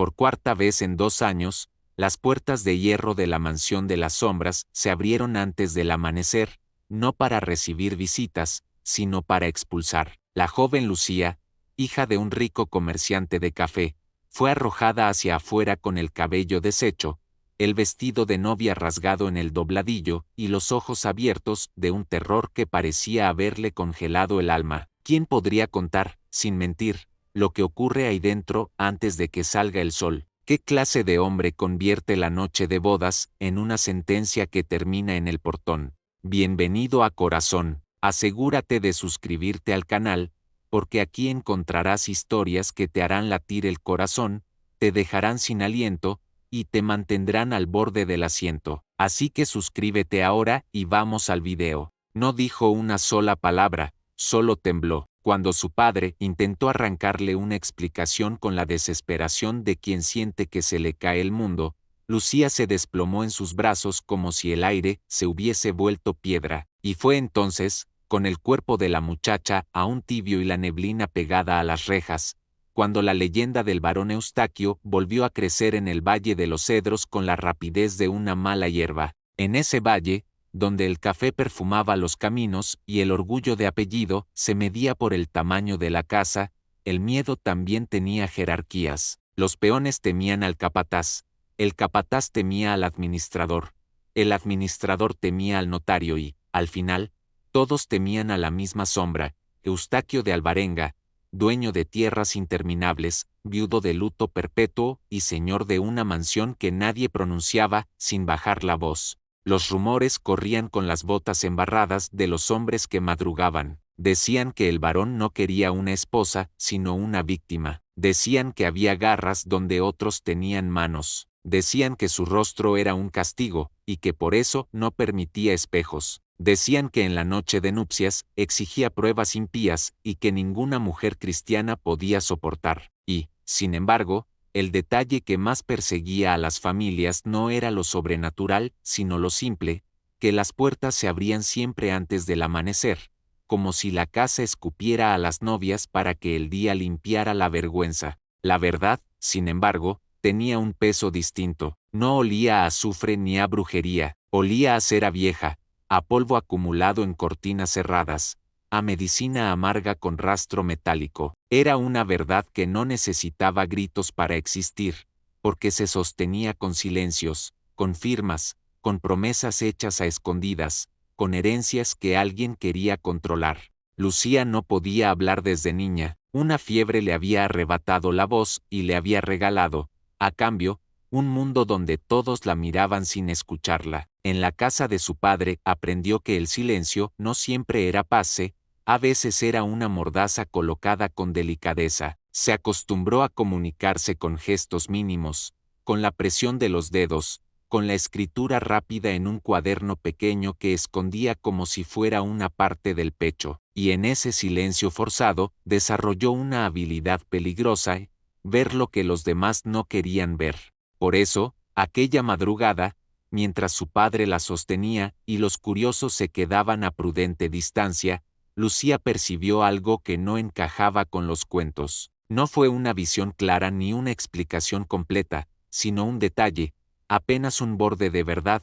Por cuarta vez en 2 años, las puertas de hierro de la mansión de las sombras se abrieron antes del amanecer, no para recibir visitas, sino para expulsar. La joven Lucía, hija de un rico comerciante de café, fue arrojada hacia afuera con el cabello deshecho, el vestido de novia rasgado en el dobladillo y los ojos abiertos de un terror que parecía haberle congelado el alma. ¿Quién podría contar, sin mentir, lo que ocurre ahí dentro antes de que salga el sol? ¿Qué clase de hombre convierte la noche de bodas en una sentencia que termina en el portón? Bienvenido a Corazón. Asegúrate de suscribirte al canal, porque aquí encontrarás historias que te harán latir el corazón, te dejarán sin aliento, y te mantendrán al borde del asiento. Así que suscríbete ahora y vamos al video. No dijo una sola palabra, solo tembló. Cuando su padre intentó arrancarle una explicación con la desesperación de quien siente que se le cae el mundo, Lucía se desplomó en sus brazos como si el aire se hubiese vuelto piedra, y fue entonces, con el cuerpo de la muchacha aún tibio y la neblina pegada a las rejas, cuando la leyenda del barón Eustaquio volvió a crecer en el Valle de los Cedros con la rapidez de una mala hierba. En ese valle, donde el café perfumaba los caminos y el orgullo de apellido se medía por el tamaño de la casa, el miedo también tenía jerarquías. Los peones temían al capataz, el capataz temía al administrador, el administrador temía al notario y, al final, todos temían a la misma sombra, Eustaquio de Alvarenga, dueño de tierras interminables, viudo de luto perpetuo y señor de una mansión que nadie pronunciaba sin bajar la voz. Los rumores corrían con las botas embarradas de los hombres que madrugaban. Decían que el varón no quería una esposa, sino una víctima. Decían que había garras donde otros tenían manos. Decían que su rostro era un castigo, y que por eso no permitía espejos. Decían que en la noche de nupcias exigía pruebas impías y que ninguna mujer cristiana podía soportar. Y, sin embargo, el detalle que más perseguía a las familias no era lo sobrenatural, sino lo simple, que las puertas se abrían siempre antes del amanecer, como si la casa escupiera a las novias para que el día limpiara la vergüenza. La verdad, sin embargo, tenía un peso distinto. No olía a azufre ni a brujería, olía a cera vieja, a polvo acumulado en cortinas cerradas, a medicina amarga con rastro metálico. Era una verdad que no necesitaba gritos para existir, porque se sostenía con silencios, con firmas, con promesas hechas a escondidas, con herencias que alguien quería controlar. Lucía no podía hablar desde niña, una fiebre le había arrebatado la voz y le había regalado, a cambio, un mundo donde todos la miraban sin escucharla. En la casa de su padre aprendió que el silencio no siempre era pase, a veces era una mordaza colocada con delicadeza. Se acostumbró a comunicarse con gestos mínimos, con la presión de los dedos, con la escritura rápida en un cuaderno pequeño que escondía como si fuera una parte del pecho, y en ese silencio forzado desarrolló una habilidad peligrosa, ver lo que los demás no querían ver. Por eso, aquella madrugada, mientras su padre la sostenía y los curiosos se quedaban a prudente distancia, Lucía percibió algo que no encajaba con los cuentos. No fue una visión clara ni una explicación completa, sino un detalle, apenas un borde de verdad.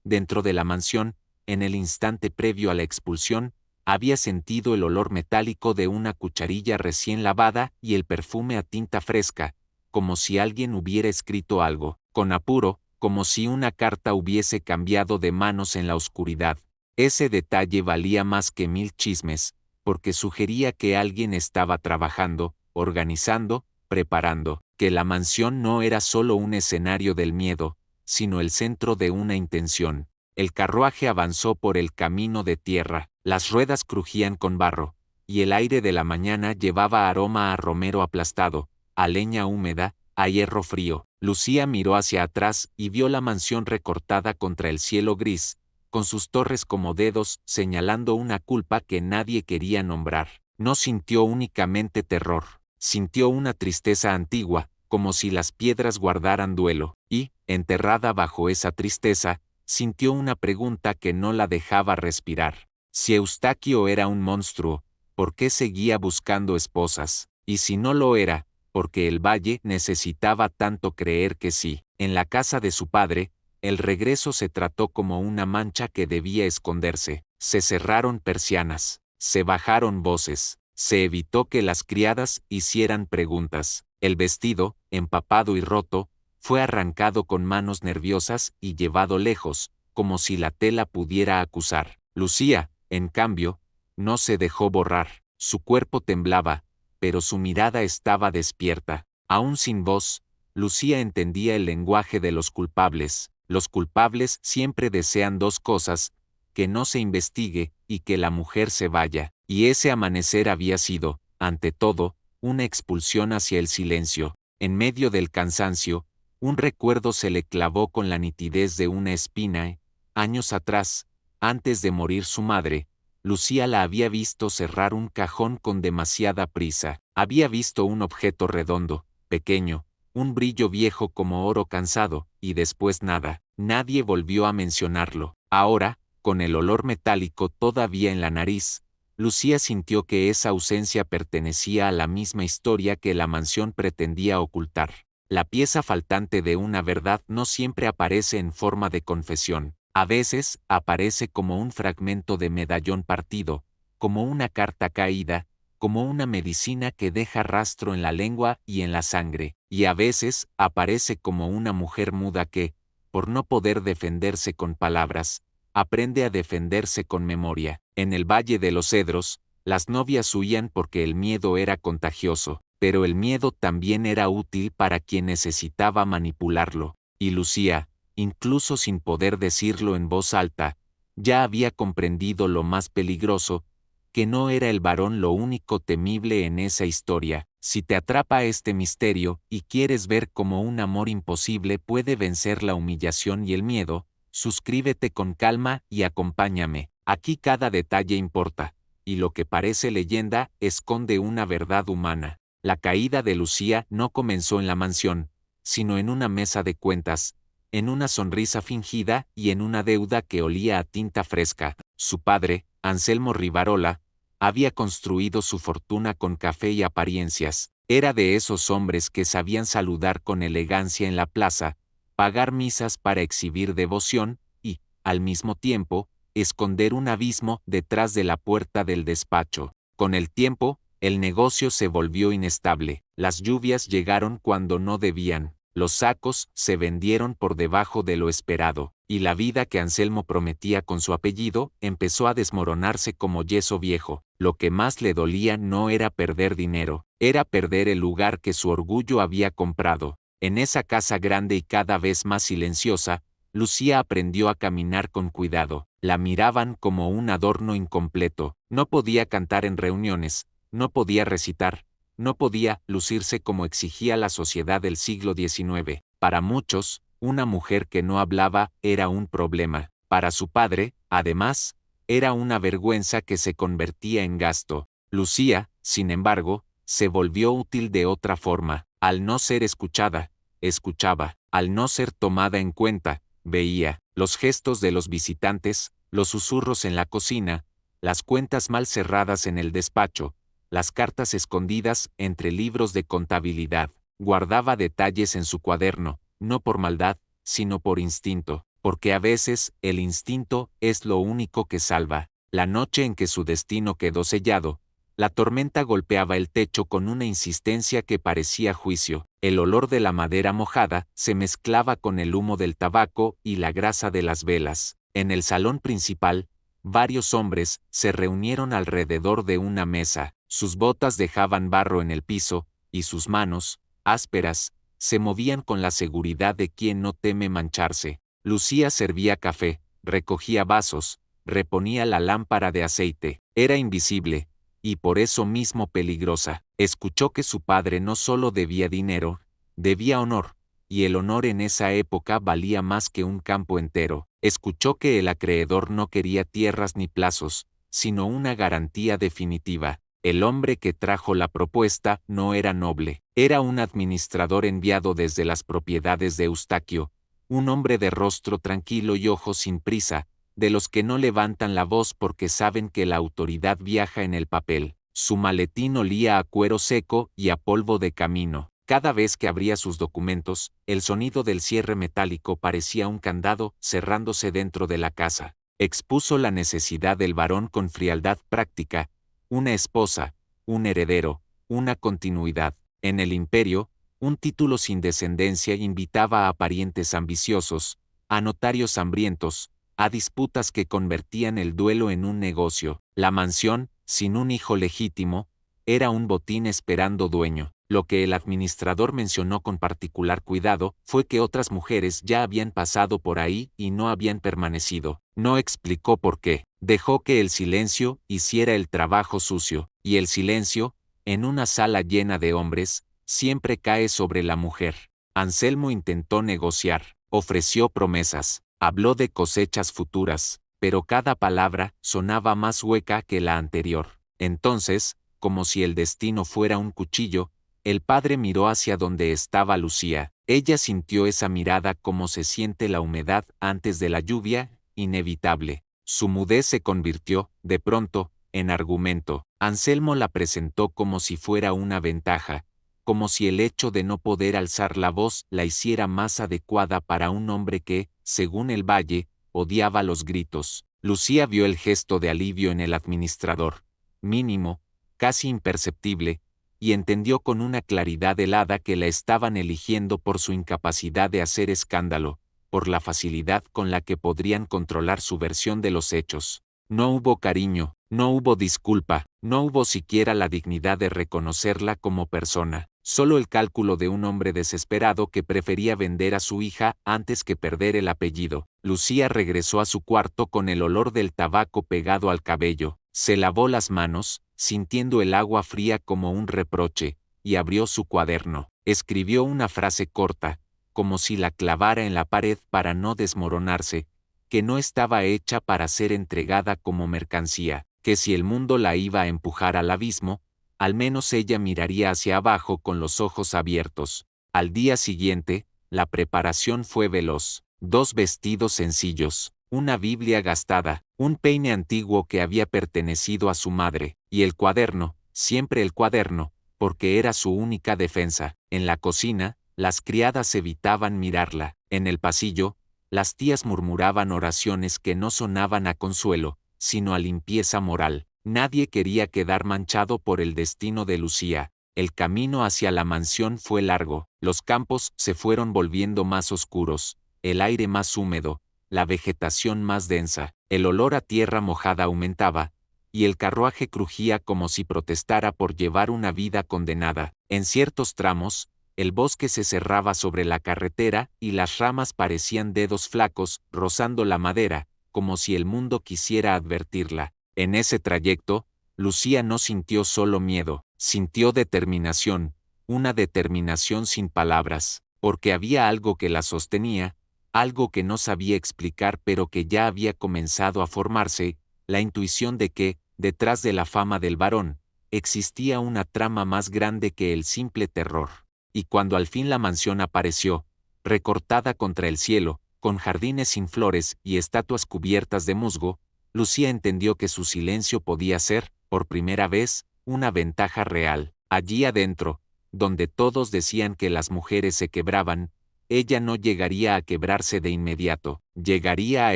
Dentro de la mansión, en el instante previo a la expulsión, había sentido el olor metálico de una cucharilla recién lavada y el perfume a tinta fresca, como si alguien hubiera escrito algo, con apuro, como si una carta hubiese cambiado de manos en la oscuridad. Ese detalle valía más que 1000 chismes, porque sugería que alguien estaba trabajando, organizando, preparando, que la mansión no era solo un escenario del miedo, sino el centro de una intención. El carruaje avanzó por el camino de tierra, las ruedas crujían con barro, y el aire de la mañana llevaba aroma a romero aplastado, a leña húmeda, a hierro frío. Lucía miró hacia atrás y vio la mansión recortada contra el cielo gris, con sus torres como dedos señalando una culpa que nadie quería nombrar. No sintió únicamente terror, sintió una tristeza antigua, como si las piedras guardaran duelo, y, enterrada bajo esa tristeza, sintió una pregunta que no la dejaba respirar. Si Eustaquio era un monstruo, ¿por qué seguía buscando esposas? Y si no lo era, porque el valle necesitaba tanto creer que sí. En la casa de su padre, el regreso se trató como una mancha que debía esconderse. Se cerraron persianas, se bajaron voces, se evitó que las criadas hicieran preguntas. El vestido, empapado y roto, fue arrancado con manos nerviosas y llevado lejos, como si la tela pudiera acusar. Lucía, en cambio, no se dejó borrar. Su cuerpo temblaba, pero su mirada estaba despierta. Aún sin voz, Lucía entendía el lenguaje de los culpables. Los culpables siempre desean dos cosas: que no se investigue y que la mujer se vaya. Y ese amanecer había sido, ante todo, una expulsión hacia el silencio. En medio del cansancio, un recuerdo se le clavó con la nitidez de una espina. Años atrás, antes de morir su madre, Lucía la había visto cerrar un cajón con demasiada prisa. Había visto un objeto redondo, pequeño, un brillo viejo como oro cansado, y después nada. Nadie volvió a mencionarlo. Ahora, con el olor metálico todavía en la nariz, Lucía sintió que esa ausencia pertenecía a la misma historia que la mansión pretendía ocultar. La pieza faltante de una verdad no siempre aparece en forma de confesión. A veces aparece como un fragmento de medallón partido, como una carta caída, como una medicina que deja rastro en la lengua y en la sangre, y a veces aparece como una mujer muda que, por no poder defenderse con palabras, aprende a defenderse con memoria. En el Valle de los Cedros, las novias huían porque el miedo era contagioso, pero el miedo también era útil para quien necesitaba manipularlo, y Lucía, incluso sin poder decirlo en voz alta, ya había comprendido lo más peligroso, que no era el varón lo único temible en esa historia. Si te atrapa este misterio y quieres ver cómo un amor imposible puede vencer la humillación y el miedo, suscríbete con calma y acompáñame. Aquí cada detalle importa, y lo que parece leyenda esconde una verdad humana. La caída de Lucía no comenzó en la mansión, sino en una mesa de cuentas, en una sonrisa fingida y en una deuda que olía a tinta fresca. Su padre, Anselmo Rivarola, había construido su fortuna con café y apariencias. Era de esos hombres que sabían saludar con elegancia en la plaza, pagar misas para exhibir devoción y, al mismo tiempo, esconder un abismo detrás de la puerta del despacho. Con el tiempo, el negocio se volvió inestable. Las lluvias llegaron cuando no debían. Los sacos se vendieron por debajo de lo esperado, y la vida que Anselmo prometía con su apellido empezó a desmoronarse como yeso viejo. Lo que más le dolía no era perder dinero, era perder el lugar que su orgullo había comprado. En esa casa grande y cada vez más silenciosa, Lucía aprendió a caminar con cuidado. La miraban como un adorno incompleto. No podía cantar en reuniones, no podía recitar, no podía lucirse como exigía la sociedad del siglo XIX. Para muchos, una mujer que no hablaba era un problema. Para su padre, además, era una vergüenza que se convertía en gasto. Lucía, sin embargo, se volvió útil de otra forma. Al no ser escuchada, escuchaba. Al no ser tomada en cuenta, veía. Los gestos de los visitantes, los susurros en la cocina, las cuentas mal cerradas en el despacho, las cartas escondidas entre libros de contabilidad. Guardaba detalles en su cuaderno, no por maldad, sino por instinto, porque a veces el instinto es lo único que salva. La noche en que su destino quedó sellado, la tormenta golpeaba el techo con una insistencia que parecía juicio. El olor de la madera mojada se mezclaba con el humo del tabaco y la grasa de las velas. En el salón principal, varios hombres se reunieron alrededor de una mesa. Sus botas dejaban barro en el piso, y sus manos, ásperas, se movían con la seguridad de quien no teme mancharse. Lucía servía café, recogía vasos, reponía la lámpara de aceite. Era invisible, y por eso mismo peligrosa. Escuchó que su padre no solo debía dinero, debía honor, y el honor en esa época valía más que un campo entero. Escuchó que el acreedor no quería tierras ni plazos, sino una garantía definitiva. El hombre que trajo la propuesta no era noble, era un administrador enviado desde las propiedades de Eustaquio, un hombre de rostro tranquilo y ojos sin prisa, de los que no levantan la voz porque saben que la autoridad viaja en el papel. Su maletín olía a cuero seco y a polvo de camino. Cada vez que abría sus documentos, el sonido del cierre metálico parecía un candado cerrándose dentro de la casa. Expuso la necesidad del varón con frialdad práctica, una esposa, un heredero, una continuidad. En el imperio, un título sin descendencia invitaba a parientes ambiciosos, a notarios hambrientos, a disputas que convertían el duelo en un negocio. La mansión, sin un hijo legítimo, era un botín esperando dueño. Lo que el administrador mencionó con particular cuidado fue que otras mujeres ya habían pasado por ahí y no habían permanecido. No explicó por qué. Dejó que el silencio hiciera el trabajo sucio, y el silencio, en una sala llena de hombres, siempre cae sobre la mujer. Anselmo intentó negociar, ofreció promesas, habló de cosechas futuras, pero cada palabra sonaba más hueca que la anterior. Entonces, como si el destino fuera un cuchillo, el padre miró hacia donde estaba Lucía. Ella sintió esa mirada como se siente la humedad antes de la lluvia, inevitable. Su mudez se convirtió, de pronto, en argumento. Anselmo la presentó como si fuera una ventaja, como si el hecho de no poder alzar la voz la hiciera más adecuada para un hombre que, según el Valle, odiaba los gritos. Lucía vio el gesto de alivio en el administrador, mínimo, casi imperceptible, y entendió con una claridad helada que la estaban eligiendo por su incapacidad de hacer escándalo, por la facilidad con la que podrían controlar su versión de los hechos. No hubo cariño, no hubo disculpa, no hubo siquiera la dignidad de reconocerla como persona, solo el cálculo de un hombre desesperado que prefería vender a su hija antes que perder el apellido. Lucía regresó a su cuarto con el olor del tabaco pegado al cabello, se lavó las manos, sintiendo el agua fría como un reproche, y abrió su cuaderno. Escribió una frase corta, como si la clavara en la pared para no desmoronarse, que no estaba hecha para ser entregada como mercancía, que si el mundo la iba a empujar al abismo, al menos ella miraría hacia abajo con los ojos abiertos. Al día siguiente, la preparación fue veloz. 2 vestidos sencillos, una Biblia gastada, un peine antiguo que había pertenecido a su madre, y el cuaderno, siempre el cuaderno, porque era su única defensa. En la cocina, las criadas evitaban mirarla. En el pasillo, las tías murmuraban oraciones que no sonaban a consuelo, sino a limpieza moral. Nadie quería quedar manchado por el destino de Lucía. El camino hacia la mansión fue largo, los campos se fueron volviendo más oscuros, el aire más húmedo, la vegetación más densa, el olor a tierra mojada aumentaba, y el carruaje crujía como si protestara por llevar una vida condenada. En ciertos tramos, el bosque se cerraba sobre la carretera y las ramas parecían dedos flacos, rozando la madera, como si el mundo quisiera advertirla. En ese trayecto, Lucía no sintió solo miedo, sintió determinación, una determinación sin palabras, porque había algo que la sostenía, algo que no sabía explicar pero que ya había comenzado a formarse, la intuición de que, detrás de la fama del varón, existía una trama más grande que el simple terror. Y cuando al fin la mansión apareció, recortada contra el cielo, con jardines sin flores y estatuas cubiertas de musgo, Lucía entendió que su silencio podía ser, por primera vez, una ventaja real. Allí adentro, donde todos decían que las mujeres se quebraban, ella no llegaría a quebrarse de inmediato, llegaría a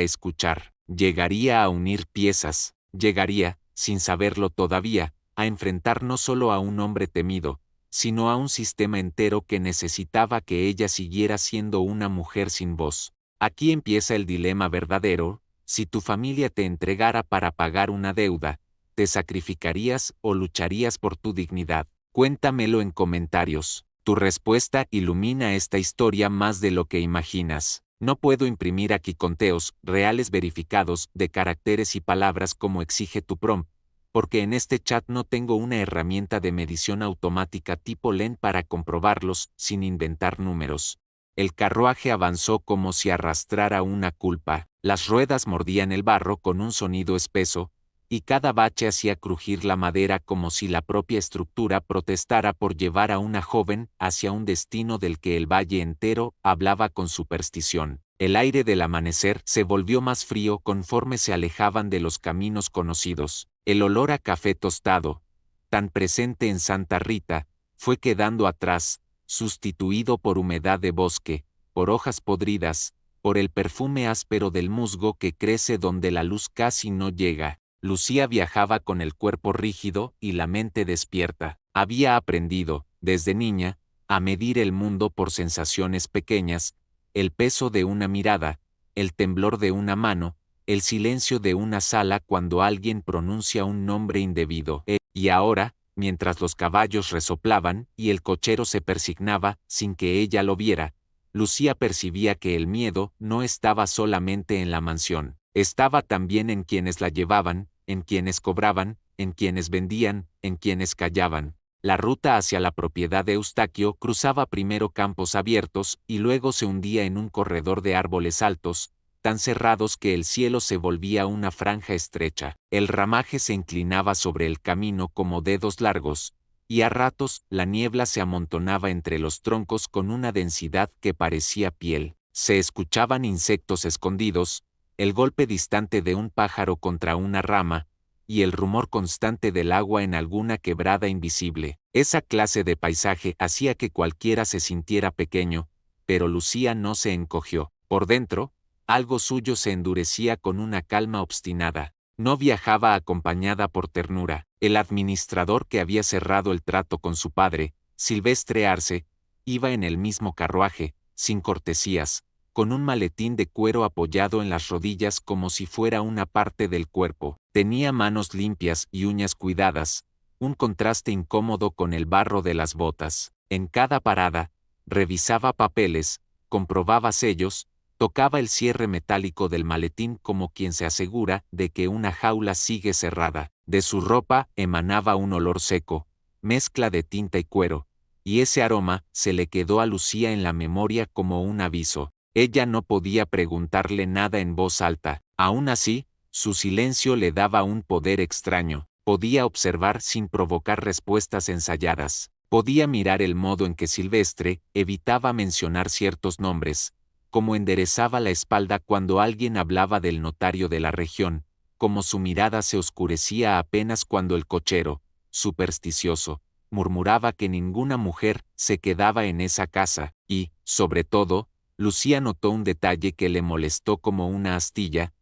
escuchar, llegaría a unir piezas, llegaría, sin saberlo todavía, a enfrentar no solo a un hombre temido, sino a un sistema entero que necesitaba que ella siguiera siendo una mujer sin voz. Aquí empieza el dilema verdadero: si tu familia te entregara para pagar una deuda, ¿te sacrificarías o lucharías por tu dignidad? Cuéntamelo en comentarios. Tu respuesta ilumina esta historia más de lo que imaginas. No puedo imprimir aquí conteos reales verificados de caracteres y palabras como exige tu prompt, porque en este chat no tengo una herramienta de medición automática tipo LEN para comprobarlos sin inventar números. El carruaje avanzó como si arrastrara una culpa, las ruedas mordían el barro con un sonido espeso, y cada bache hacía crujir la madera como si la propia estructura protestara por llevar a una joven hacia un destino del que el valle entero hablaba con superstición. El aire del amanecer se volvió más frío conforme se alejaban de los caminos conocidos. El olor a café tostado, tan presente en Santa Rita, fue quedando atrás, sustituido por humedad de bosque, por hojas podridas, por el perfume áspero del musgo que crece donde la luz casi no llega. Lucía viajaba con el cuerpo rígido y la mente despierta. Había aprendido, desde niña, a medir el mundo por sensaciones pequeñas, el peso de una mirada, el temblor de una mano, el silencio de una sala cuando alguien pronuncia un nombre indebido. Y ahora, mientras los caballos resoplaban y el cochero se persignaba sin que ella lo viera, Lucía percibía que el miedo no estaba solamente en la mansión, estaba también en quienes la llevaban, en quienes cobraban, en quienes vendían, en quienes callaban. La ruta hacia la propiedad de Eustaquio cruzaba primero campos abiertos y luego se hundía en un corredor de árboles altos, tan cerrados que el cielo se volvía una franja estrecha. El ramaje se inclinaba sobre el camino como dedos largos, y a ratos la niebla se amontonaba entre los troncos con una densidad que parecía piel. Se escuchaban insectos escondidos, el golpe distante de un pájaro contra una rama, y el rumor constante del agua en alguna quebrada invisible. Esa clase de paisaje hacía que cualquiera se sintiera pequeño, pero Lucía no se encogió. Por dentro, algo suyo se endurecía con una calma obstinada. No viajaba acompañada por ternura. El administrador que había cerrado el trato con su padre, Silvestre Arce, iba en el mismo carruaje, sin cortesías, con un maletín de cuero apoyado en las rodillas como si fuera una parte del cuerpo. Tenía manos limpias y uñas cuidadas, un contraste incómodo con el barro de las botas. En cada parada, revisaba papeles, comprobaba sellos, tocaba el cierre metálico del maletín como quien se asegura de que una jaula sigue cerrada. De su ropa emanaba un olor seco, mezcla de tinta y cuero, y ese aroma se le quedó a Lucía en la memoria como un aviso. Ella no podía preguntarle nada en voz alta. Aún así, su silencio le daba un poder extraño. Podía observar sin provocar respuestas ensayadas. Podía mirar el modo en que Silvestre evitaba mencionar ciertos nombres, como enderezaba la espalda cuando alguien hablaba del notario de la región, como su mirada se oscurecía apenas cuando el cochero, supersticioso, murmuraba que ninguna mujer se quedaba en esa casa, y, sobre todo, Lucía notó un detalle que le molestó como una astilla.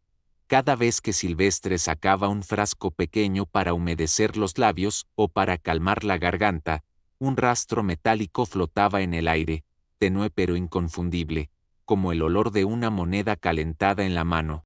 Cada vez que Silvestre sacaba un frasco pequeño para humedecer los labios o para calmar la garganta, un rastro metálico flotaba en el aire, tenue pero inconfundible, como el olor de una moneda calentada en la mano.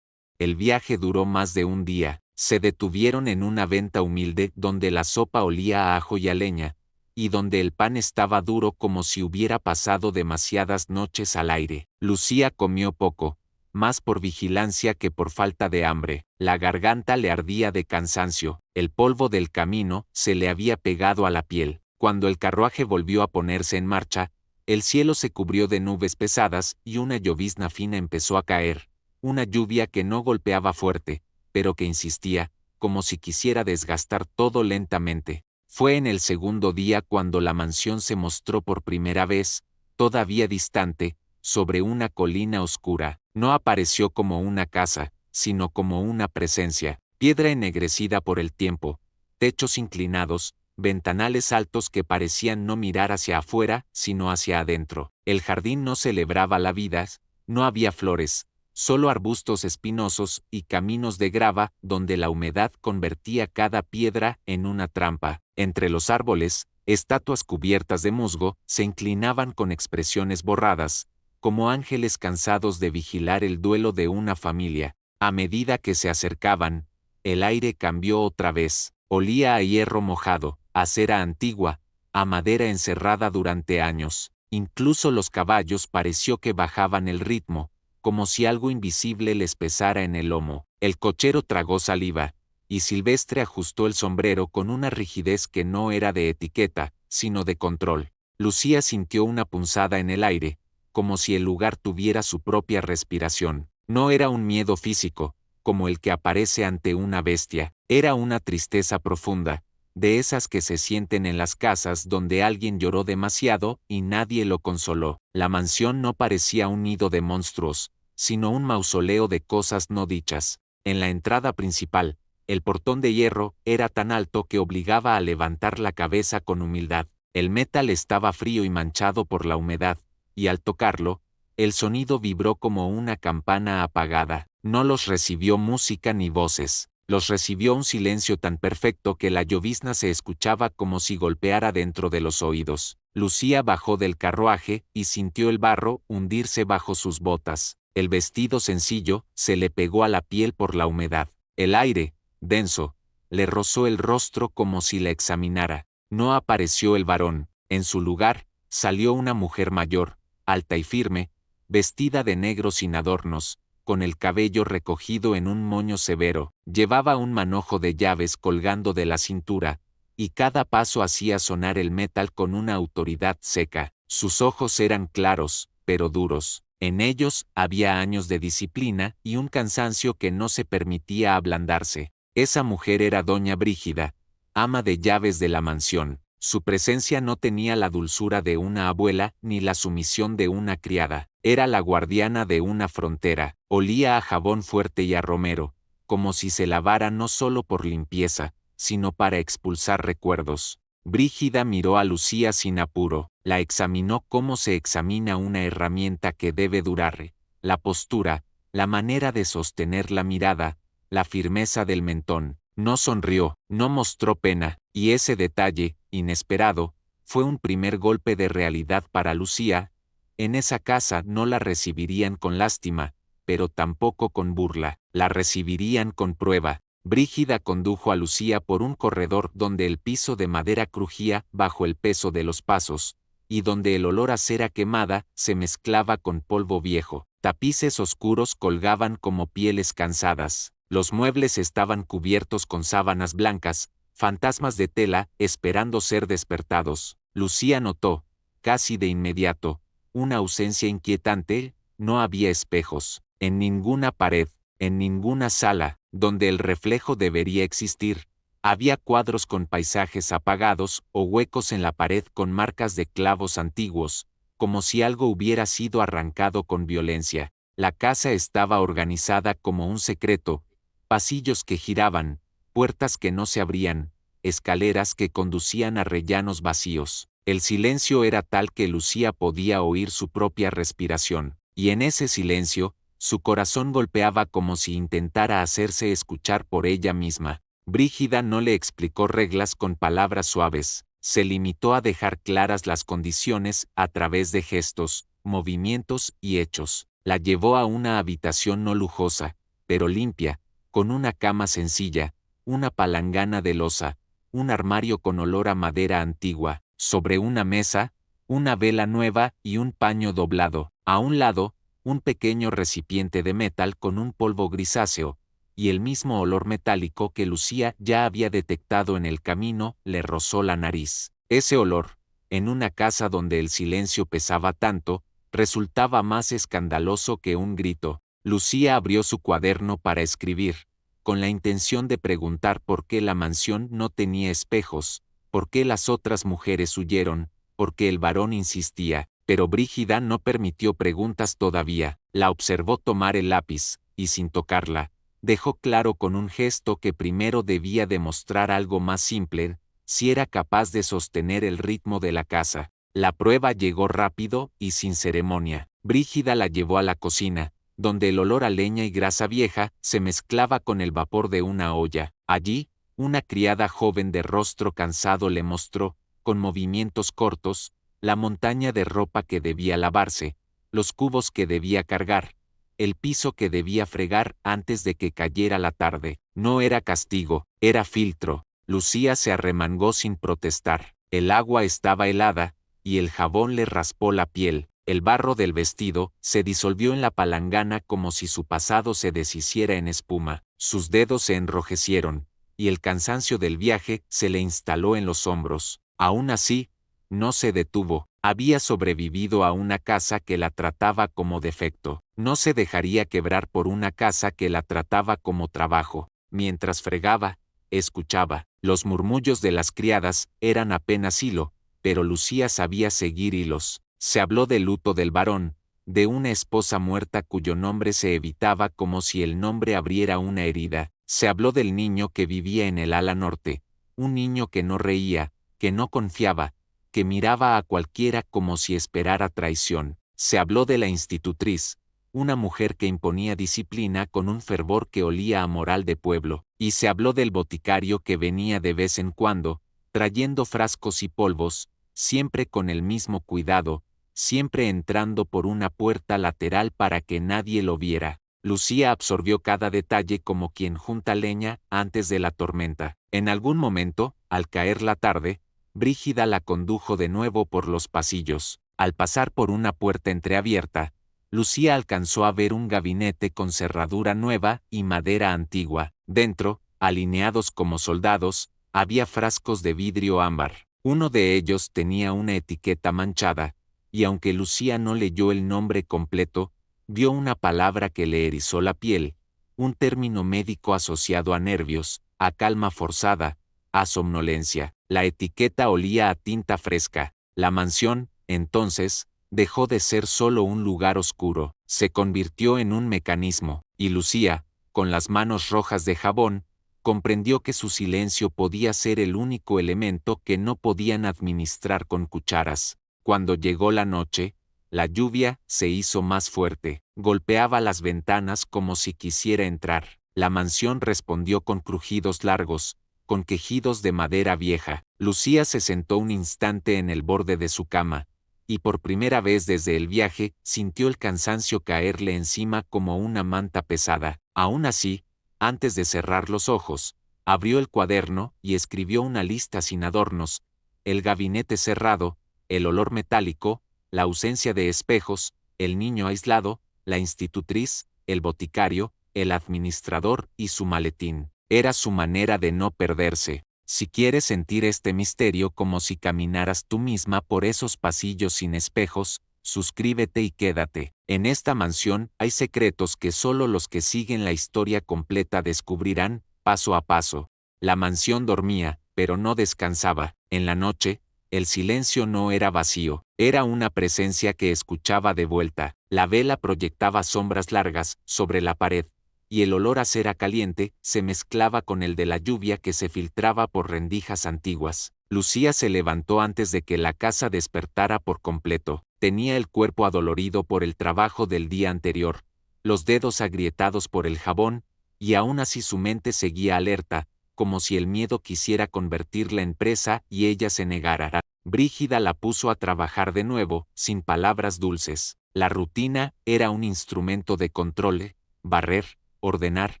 El viaje duró más de un día. Se detuvieron en una venta humilde donde la sopa olía a ajo y a leña, y donde el pan estaba duro como si hubiera pasado demasiadas noches al aire. Lucía comió poco, más por vigilancia que por falta de hambre. La garganta le ardía de cansancio, el polvo del camino se le había pegado a la piel. Cuando el carruaje volvió a ponerse en marcha, el cielo se cubrió de nubes pesadas y una llovizna fina empezó a caer. Una lluvia que no golpeaba fuerte, pero que insistía, como si quisiera desgastar todo lentamente. Fue en el segundo día cuando la mansión se mostró por primera vez, todavía distante, sobre una colina oscura. No apareció como una casa, sino como una presencia, piedra ennegrecida por el tiempo, techos inclinados, ventanales altos que parecían no mirar hacia afuera, sino hacia adentro. El jardín no celebraba la vida, no había flores, solo arbustos espinosos y caminos de grava donde la humedad convertía cada piedra en una trampa. Entre los árboles, estatuas cubiertas de musgo se inclinaban con expresiones borradas, como ángeles cansados de vigilar el duelo de una familia. A medida que se acercaban, el aire cambió otra vez. Olía a hierro mojado, a cera antigua, a madera encerrada durante años. Incluso los caballos pareció que bajaban el ritmo, como si algo invisible les pesara en el lomo. El cochero tragó saliva, y Silvestre ajustó el sombrero con una rigidez que no era de etiqueta, sino de control. Lucía sintió una punzada en el aire, como si el lugar tuviera su propia respiración. No era un miedo físico, como el que aparece ante una bestia, era una tristeza profunda, de esas que se sienten en las casas donde alguien lloró demasiado y nadie lo consoló. La mansión no parecía un nido de monstruos, sino un mausoleo de cosas no dichas. En la entrada principal, el portón de hierro era tan alto que obligaba a levantar la cabeza con humildad. El metal estaba frío y manchado por la humedad, y al tocarlo, el sonido vibró como una campana apagada. No los recibió música ni voces. Los recibió un silencio tan perfecto que la llovizna se escuchaba como si golpeara dentro de los oídos. Lucía bajó del carruaje y sintió el barro hundirse bajo sus botas. El vestido sencillo se le pegó a la piel por la humedad. El aire, denso, le rozó el rostro como si la examinara. No apareció el varón. En su lugar, salió una mujer mayor, alta y firme, vestida de negro sin adornos, con el cabello recogido en un moño severo. Llevaba un manojo de llaves colgando de la cintura, y cada paso hacía sonar el metal con una autoridad seca. Sus ojos eran claros, pero duros. En ellos había años de disciplina y un cansancio que no se permitía ablandarse. Esa mujer era doña Brígida, ama de llaves de la mansión. Su presencia no tenía la dulzura de una abuela ni la sumisión de una criada. Era la guardiana de una frontera. Olía a jabón fuerte y a romero, como si se lavara no solo por limpieza, sino para expulsar recuerdos. Brígida miró a Lucía sin apuro, la examinó como se examina una herramienta que debe durar. La postura, la manera de sostener la mirada, la firmeza del mentón. No sonrió, no mostró pena, y ese detalle, inesperado, fue un primer golpe de realidad para Lucía. En esa casa no la recibirían con lástima, pero tampoco con burla, la recibirían con prueba. Brígida condujo a Lucía por un corredor donde el piso de madera crujía bajo el peso de los pasos, y donde el olor a cera quemada se mezclaba con polvo viejo. Tapices oscuros colgaban como pieles cansadas. Los muebles estaban cubiertos con sábanas blancas, fantasmas de tela, esperando ser despertados. Lucía notó, casi de inmediato, una ausencia inquietante. No había espejos, en ninguna pared, en ninguna sala, donde el reflejo debería existir. Había cuadros con paisajes apagados o huecos en la pared con marcas de clavos antiguos, como si algo hubiera sido arrancado con violencia. La casa estaba organizada como un secreto, pasillos que giraban, puertas que no se abrían, escaleras que conducían a rellanos vacíos. El silencio era tal que Lucía podía oír su propia respiración, y en ese silencio, su corazón golpeaba como si intentara hacerse escuchar por ella misma. Brígida no le explicó reglas con palabras suaves, se limitó a dejar claras las condiciones a través de gestos, movimientos y hechos. La llevó a una habitación no lujosa, pero limpia, con una cama sencilla, una palangana de loza, un armario con olor a madera antigua, sobre una mesa, una vela nueva y un paño doblado. A un lado, un pequeño recipiente de metal con un polvo grisáceo, y el mismo olor metálico que Lucía ya había detectado en el camino le rozó la nariz. Ese olor, en una casa donde el silencio pesaba tanto, resultaba más escandaloso que un grito. Lucía abrió su cuaderno para escribir, con la intención de preguntar por qué la mansión no tenía espejos, por qué las otras mujeres huyeron, por qué el varón insistía, pero Brígida no permitió preguntas todavía. La observó tomar el lápiz, y sin tocarla, dejó claro con un gesto que primero debía demostrar algo más simple, si era capaz de sostener el ritmo de la casa. La prueba llegó rápido y sin ceremonia. Brígida la llevó a la cocina, donde el olor a leña y grasa vieja se mezclaba con el vapor de una olla. Allí, una criada joven de rostro cansado le mostró, con movimientos cortos, la montaña de ropa que debía lavarse, los cubos que debía cargar, el piso que debía fregar antes de que cayera la tarde. No era castigo, era filtro. Lucía se arremangó sin protestar. El agua estaba helada, y el jabón le raspó la piel. El barro del vestido se disolvió en la palangana como si su pasado se deshiciera en espuma. Sus dedos se enrojecieron, y el cansancio del viaje se le instaló en los hombros. Aún así, no se detuvo. Había sobrevivido a una casa que la trataba como defecto. No se dejaría quebrar por una casa que la trataba como trabajo. Mientras fregaba, escuchaba. Los murmullos de las criadas eran apenas hilo, pero Lucía sabía seguir hilos. Se habló del luto del varón, de una esposa muerta cuyo nombre se evitaba como si el nombre abriera una herida. Se habló del niño que vivía en el ala norte, un niño que no reía, que no confiaba, que miraba a cualquiera como si esperara traición. Se habló de la institutriz, una mujer que imponía disciplina con un fervor que olía a moral de pueblo, y se habló del boticario que venía de vez en cuando, trayendo frascos y polvos, siempre con el mismo cuidado, siempre entrando por una puerta lateral para que nadie lo viera. Lucía absorbió cada detalle como quien junta leña antes de la tormenta. En algún momento, al caer la tarde, Brígida la condujo de nuevo por los pasillos. Al pasar por una puerta entreabierta, Lucía alcanzó a ver un gabinete con cerradura nueva y madera antigua. Dentro, alineados como soldados, había frascos de vidrio ámbar. Uno de ellos tenía una etiqueta manchada, y aunque Lucía no leyó el nombre completo, vio una palabra que le erizó la piel, un término médico asociado a nervios, a calma forzada, a somnolencia. La etiqueta olía a tinta fresca. La mansión, entonces, dejó de ser solo un lugar oscuro, se convirtió en un mecanismo, y Lucía, con las manos rojas de jabón, comprendió que su silencio podía ser el único elemento que no podían administrar con cucharas. Cuando llegó la noche, la lluvia se hizo más fuerte, golpeaba las ventanas como si quisiera entrar. La mansión respondió con crujidos largos, con quejidos de madera vieja. Lucía se sentó un instante en el borde de su cama, y por primera vez desde el viaje sintió el cansancio caerle encima como una manta pesada. Aún así, antes de cerrar los ojos, abrió el cuaderno y escribió una lista sin adornos: el gabinete cerrado, el olor metálico, la ausencia de espejos, el niño aislado, la institutriz, el boticario, el administrador y su maletín. Era su manera de no perderse. Si quieres sentir este misterio como si caminaras tú misma por esos pasillos sin espejos, suscríbete y quédate. En esta mansión hay secretos que solo los que siguen la historia completa descubrirán, paso a paso. La mansión dormía, pero no descansaba. En la noche, el silencio no era vacío, era una presencia que escuchaba de vuelta. La vela proyectaba sombras largas sobre la pared, y el olor a cera caliente se mezclaba con el de la lluvia que se filtraba por rendijas antiguas. Lucía se levantó antes de que la casa despertara por completo. Tenía el cuerpo adolorido por el trabajo del día anterior, los dedos agrietados por el jabón, y aún así su mente seguía alerta, como si el miedo quisiera convertirla en presa y ella se negara. Brígida la puso a trabajar de nuevo, sin palabras dulces. La rutina era un instrumento de control: barrer, ordenar,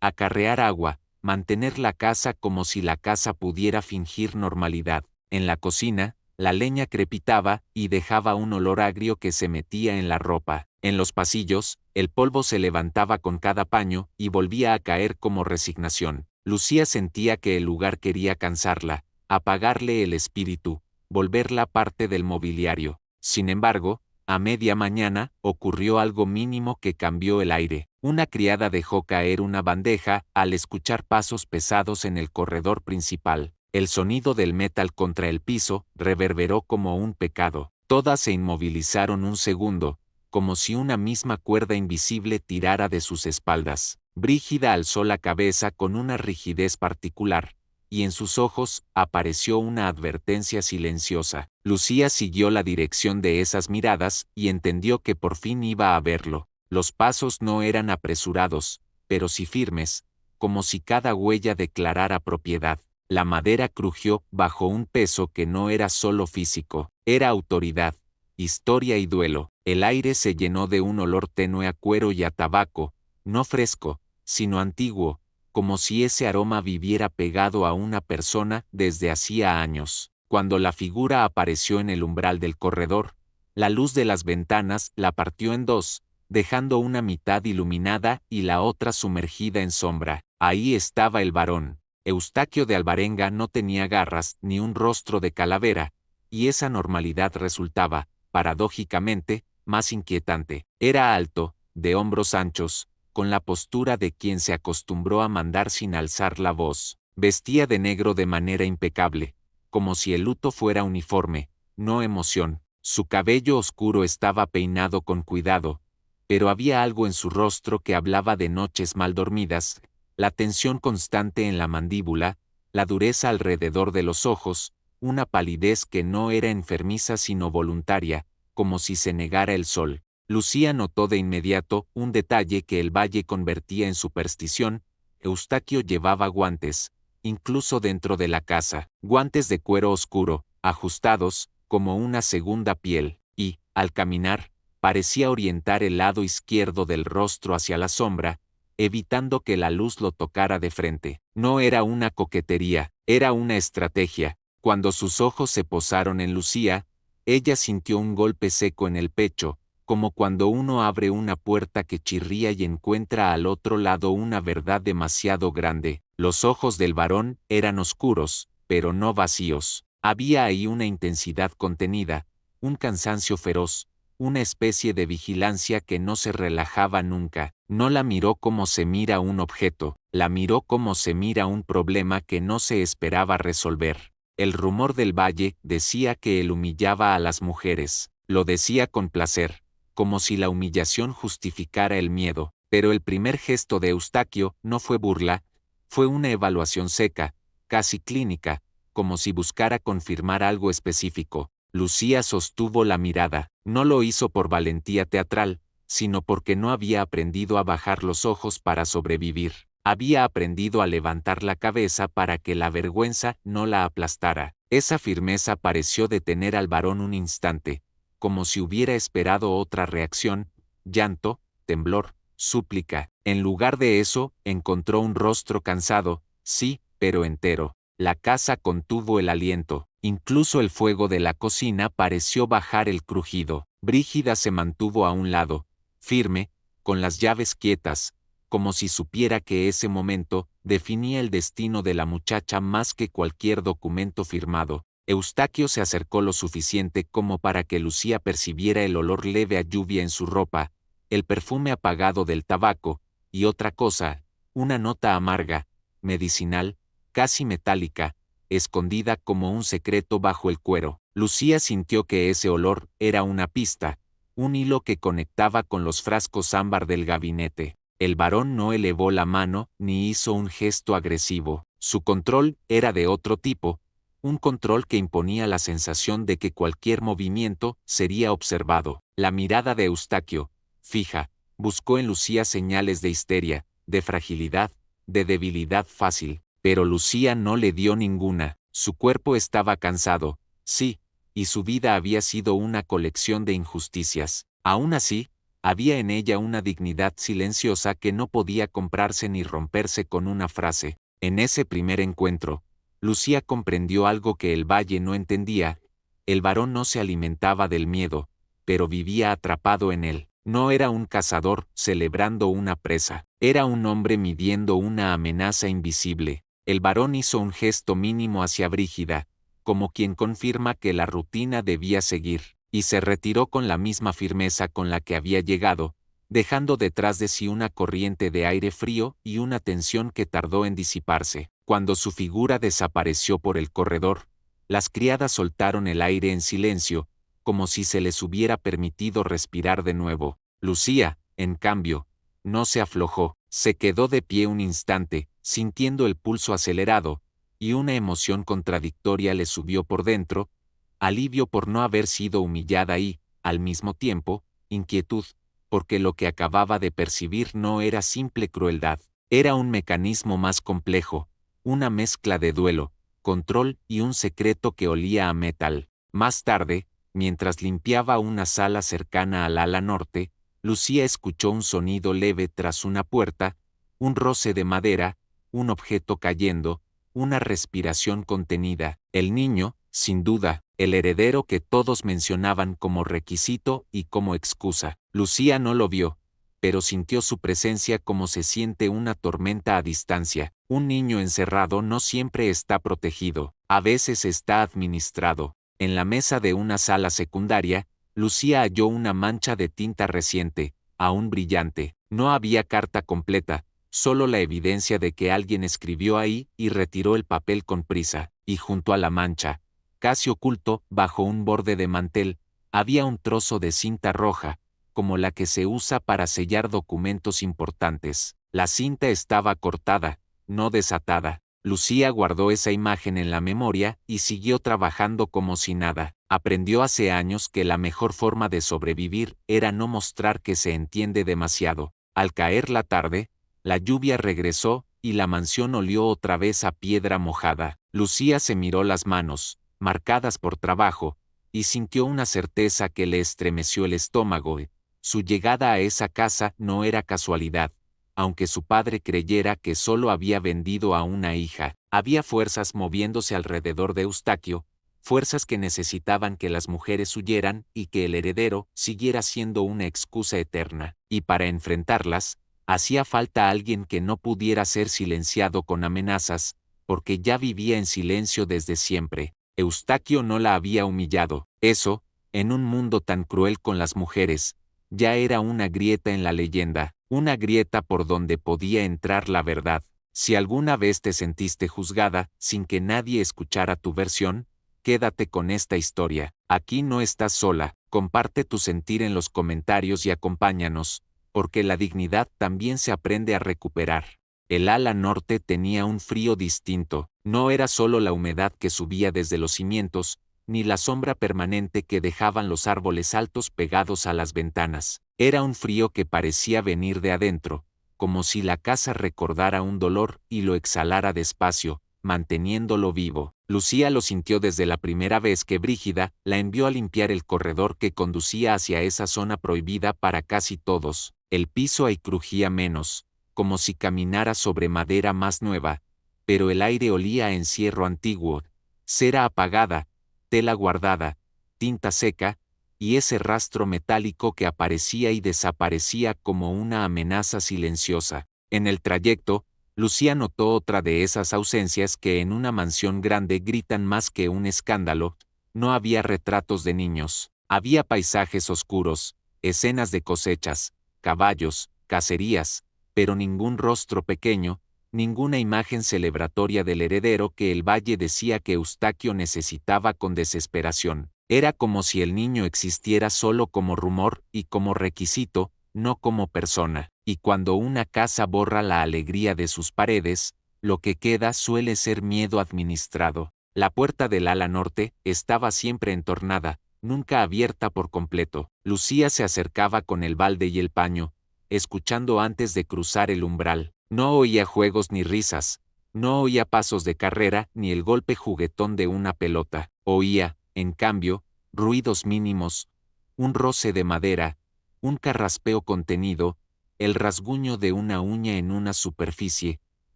acarrear agua, mantener la casa como si la casa pudiera fingir normalidad. En la cocina, la leña crepitaba y dejaba un olor agrio que se metía en la ropa. En los pasillos, el polvo se levantaba con cada paño y volvía a caer como resignación. Lucía sentía que el lugar quería cansarla, apagarle el espíritu, volverla parte del mobiliario. Sin embargo, a media mañana, ocurrió algo mínimo que cambió el aire. Una criada dejó caer una bandeja al escuchar pasos pesados en el corredor principal. El sonido del metal contra el piso reverberó como un pecado. Todas se inmovilizaron un segundo, como si una misma cuerda invisible tirara de sus espaldas. Brígida alzó la cabeza con una rigidez particular, y en sus ojos apareció una advertencia silenciosa. Lucía siguió la dirección de esas miradas y entendió que por fin iba a verlo. Los pasos no eran apresurados, pero sí firmes, como si cada huella declarara propiedad. La madera crujió bajo un peso que no era solo físico, era autoridad, historia y duelo. El aire se llenó de un olor tenue a cuero y a tabaco, no fresco, sino antiguo, como si ese aroma viviera pegado a una persona desde hacía años. Cuando la figura apareció en el umbral del corredor, la luz de las ventanas la partió en dos, dejando una mitad iluminada y la otra sumergida en sombra. Ahí estaba el varón. Eustaquio de Alvarenga no tenía garras ni un rostro de calavera, y esa normalidad resultaba, paradójicamente, más inquietante. Era alto, de hombros anchos, con la postura de quien se acostumbró a mandar sin alzar la voz. Vestía de negro de manera impecable, como si el luto fuera uniforme, no emoción. Su cabello oscuro estaba peinado con cuidado, pero había algo en su rostro que hablaba de noches mal dormidas, la tensión constante en la mandíbula, la dureza alrededor de los ojos, una palidez que no era enfermiza sino voluntaria, como si se negara el sol. Lucía notó de inmediato un detalle que el valle convertía en superstición: Eustaquio llevaba guantes, incluso dentro de la casa, guantes de cuero oscuro, ajustados, como una segunda piel, y, al caminar, parecía orientar el lado izquierdo del rostro hacia la sombra, evitando que la luz lo tocara de frente. No era una coquetería, era una estrategia. Cuando sus ojos se posaron en Lucía, ella sintió un golpe seco en el pecho, como cuando uno abre una puerta que chirría y encuentra al otro lado una verdad demasiado grande. Los ojos del varón eran oscuros, pero no vacíos. Había ahí una intensidad contenida, un cansancio feroz, una especie de vigilancia que no se relajaba nunca. No la miró como se mira un objeto, la miró como se mira un problema que no se esperaba resolver. El rumor del valle decía que él humillaba a las mujeres, lo decía con placer, como si la humillación justificara el miedo, pero el primer gesto de Eustaquio no fue burla, fue una evaluación seca, casi clínica, como si buscara confirmar algo específico. Lucía sostuvo la mirada, no lo hizo por valentía teatral, sino porque no había aprendido a bajar los ojos para sobrevivir. Había aprendido a levantar la cabeza para que la vergüenza no la aplastara. Esa firmeza pareció detener al varón un instante, como si hubiera esperado otra reacción: llanto, temblor, súplica. En lugar de eso, encontró un rostro cansado, sí, pero entero. La casa contuvo el aliento, incluso el fuego de la cocina pareció bajar el crujido. Brígida se mantuvo a un lado, firme, con las llaves quietas, como si supiera que ese momento definía el destino de la muchacha más que cualquier documento firmado. Eustaquio se acercó lo suficiente como para que Lucía percibiera el olor leve a lluvia en su ropa, el perfume apagado del tabaco, y otra cosa, una nota amarga, medicinal, casi metálica, escondida como un secreto bajo el cuero. Lucía sintió que ese olor era una pista, un hilo que conectaba con los frascos ámbar del gabinete. El varón no elevó la mano ni hizo un gesto agresivo. Su control era de otro tipo, un control que imponía la sensación de que cualquier movimiento sería observado. La mirada de Eustaquio, fija, buscó en Lucía señales de histeria, de fragilidad, de debilidad fácil, pero Lucía no le dio ninguna. Su cuerpo estaba cansado, sí, y su vida había sido una colección de injusticias. Aún así, había en ella una dignidad silenciosa que no podía comprarse ni romperse con una frase. En ese primer encuentro, Lucía comprendió algo que el valle no entendía: el varón no se alimentaba del miedo, pero vivía atrapado en él. No era un cazador celebrando una presa, era un hombre midiendo una amenaza invisible. El varón hizo un gesto mínimo hacia Brígida, como quien confirma que la rutina debía seguir, y se retiró con la misma firmeza con la que había llegado, dejando detrás de sí una corriente de aire frío y una tensión que tardó en disiparse. Cuando su figura desapareció por el corredor, las criadas soltaron el aire en silencio, como si se les hubiera permitido respirar de nuevo. Lucía, en cambio, no se aflojó, se quedó de pie un instante, sintiendo el pulso acelerado, y una emoción contradictoria le subió por dentro: alivio por no haber sido humillada y, al mismo tiempo, inquietud, porque lo que acababa de percibir no era simple crueldad, era un mecanismo más complejo, una mezcla de duelo, control y un secreto que olía a metal. Más tarde, mientras limpiaba una sala cercana al ala norte, Lucía escuchó un sonido leve tras una puerta, un roce de madera, un objeto cayendo, una respiración contenida. El niño, sin duda, el heredero que todos mencionaban como requisito y como excusa. Lucía no lo vio, pero sintió su presencia como se siente una tormenta a distancia. Un niño encerrado no siempre está protegido, a veces está administrado. En la mesa de una sala secundaria, Lucía halló una mancha de tinta reciente, aún brillante. No había carta completa, solo la evidencia de que alguien escribió ahí y retiró el papel con prisa, y junto a la mancha, casi oculto bajo un borde de mantel, había un trozo de cinta roja, como la que se usa para sellar documentos importantes. La cinta estaba cortada, no desatada. Lucía guardó esa imagen en la memoria y siguió trabajando como si nada. Aprendió hace años que la mejor forma de sobrevivir era no mostrar que se entiende demasiado. Al caer la tarde, la lluvia regresó y la mansión olió otra vez a piedra mojada. Lucía se miró las manos, marcadas por trabajo, y sintió una certeza que le estremeció el estómago. Su llegada a esa casa no era casualidad. Aunque su padre creyera que solo había vendido a una hija, había fuerzas moviéndose alrededor de Eustaquio, fuerzas que necesitaban que las mujeres huyeran y que el heredero siguiera siendo una excusa eterna. Y para enfrentarlas, hacía falta alguien que no pudiera ser silenciado con amenazas, porque ya vivía en silencio desde siempre. Eustaquio no la había humillado. Eso, en un mundo tan cruel con las mujeres, ya era una grieta en la leyenda, una grieta por donde podía entrar la verdad. Si alguna vez te sentiste juzgada, sin que nadie escuchara tu versión, quédate con esta historia. Aquí no estás sola, comparte tu sentir en los comentarios y acompáñanos, porque la dignidad también se aprende a recuperar. El ala norte tenía un frío distinto, no era solo la humedad que subía desde los cimientos, ni la sombra permanente que dejaban los árboles altos pegados a las ventanas. Era un frío que parecía venir de adentro, como si la casa recordara un dolor y lo exhalara despacio, manteniéndolo vivo. Lucía lo sintió desde la primera vez que Brígida la envió a limpiar el corredor que conducía hacia esa zona prohibida para casi todos. El piso ahí crujía menos, como si caminara sobre madera más nueva, pero el aire olía a encierro antiguo, cera apagada, tela guardada, tinta seca, y ese rastro metálico que aparecía y desaparecía como una amenaza silenciosa. En el trayecto, Lucía notó otra de esas ausencias que en una mansión grande gritan más que un escándalo. No había retratos de niños, había paisajes oscuros, escenas de cosechas, caballos, cacerías, pero ningún rostro pequeño, ninguna imagen celebratoria del heredero que el valle decía que Eustaquio necesitaba con desesperación. Era como si el niño existiera solo como rumor y como requisito, no como persona. Y cuando una casa borra la alegría de sus paredes, lo que queda suele ser miedo administrado. La puerta del ala norte estaba siempre entornada, nunca abierta por completo. Lucía se acercaba con el balde y el paño, escuchando antes de cruzar el umbral. No oía juegos ni risas, no oía pasos de carrera ni el golpe juguetón de una pelota. Oía, en cambio, ruidos mínimos, un roce de madera, un carraspeo contenido, el rasguño de una uña en una superficie,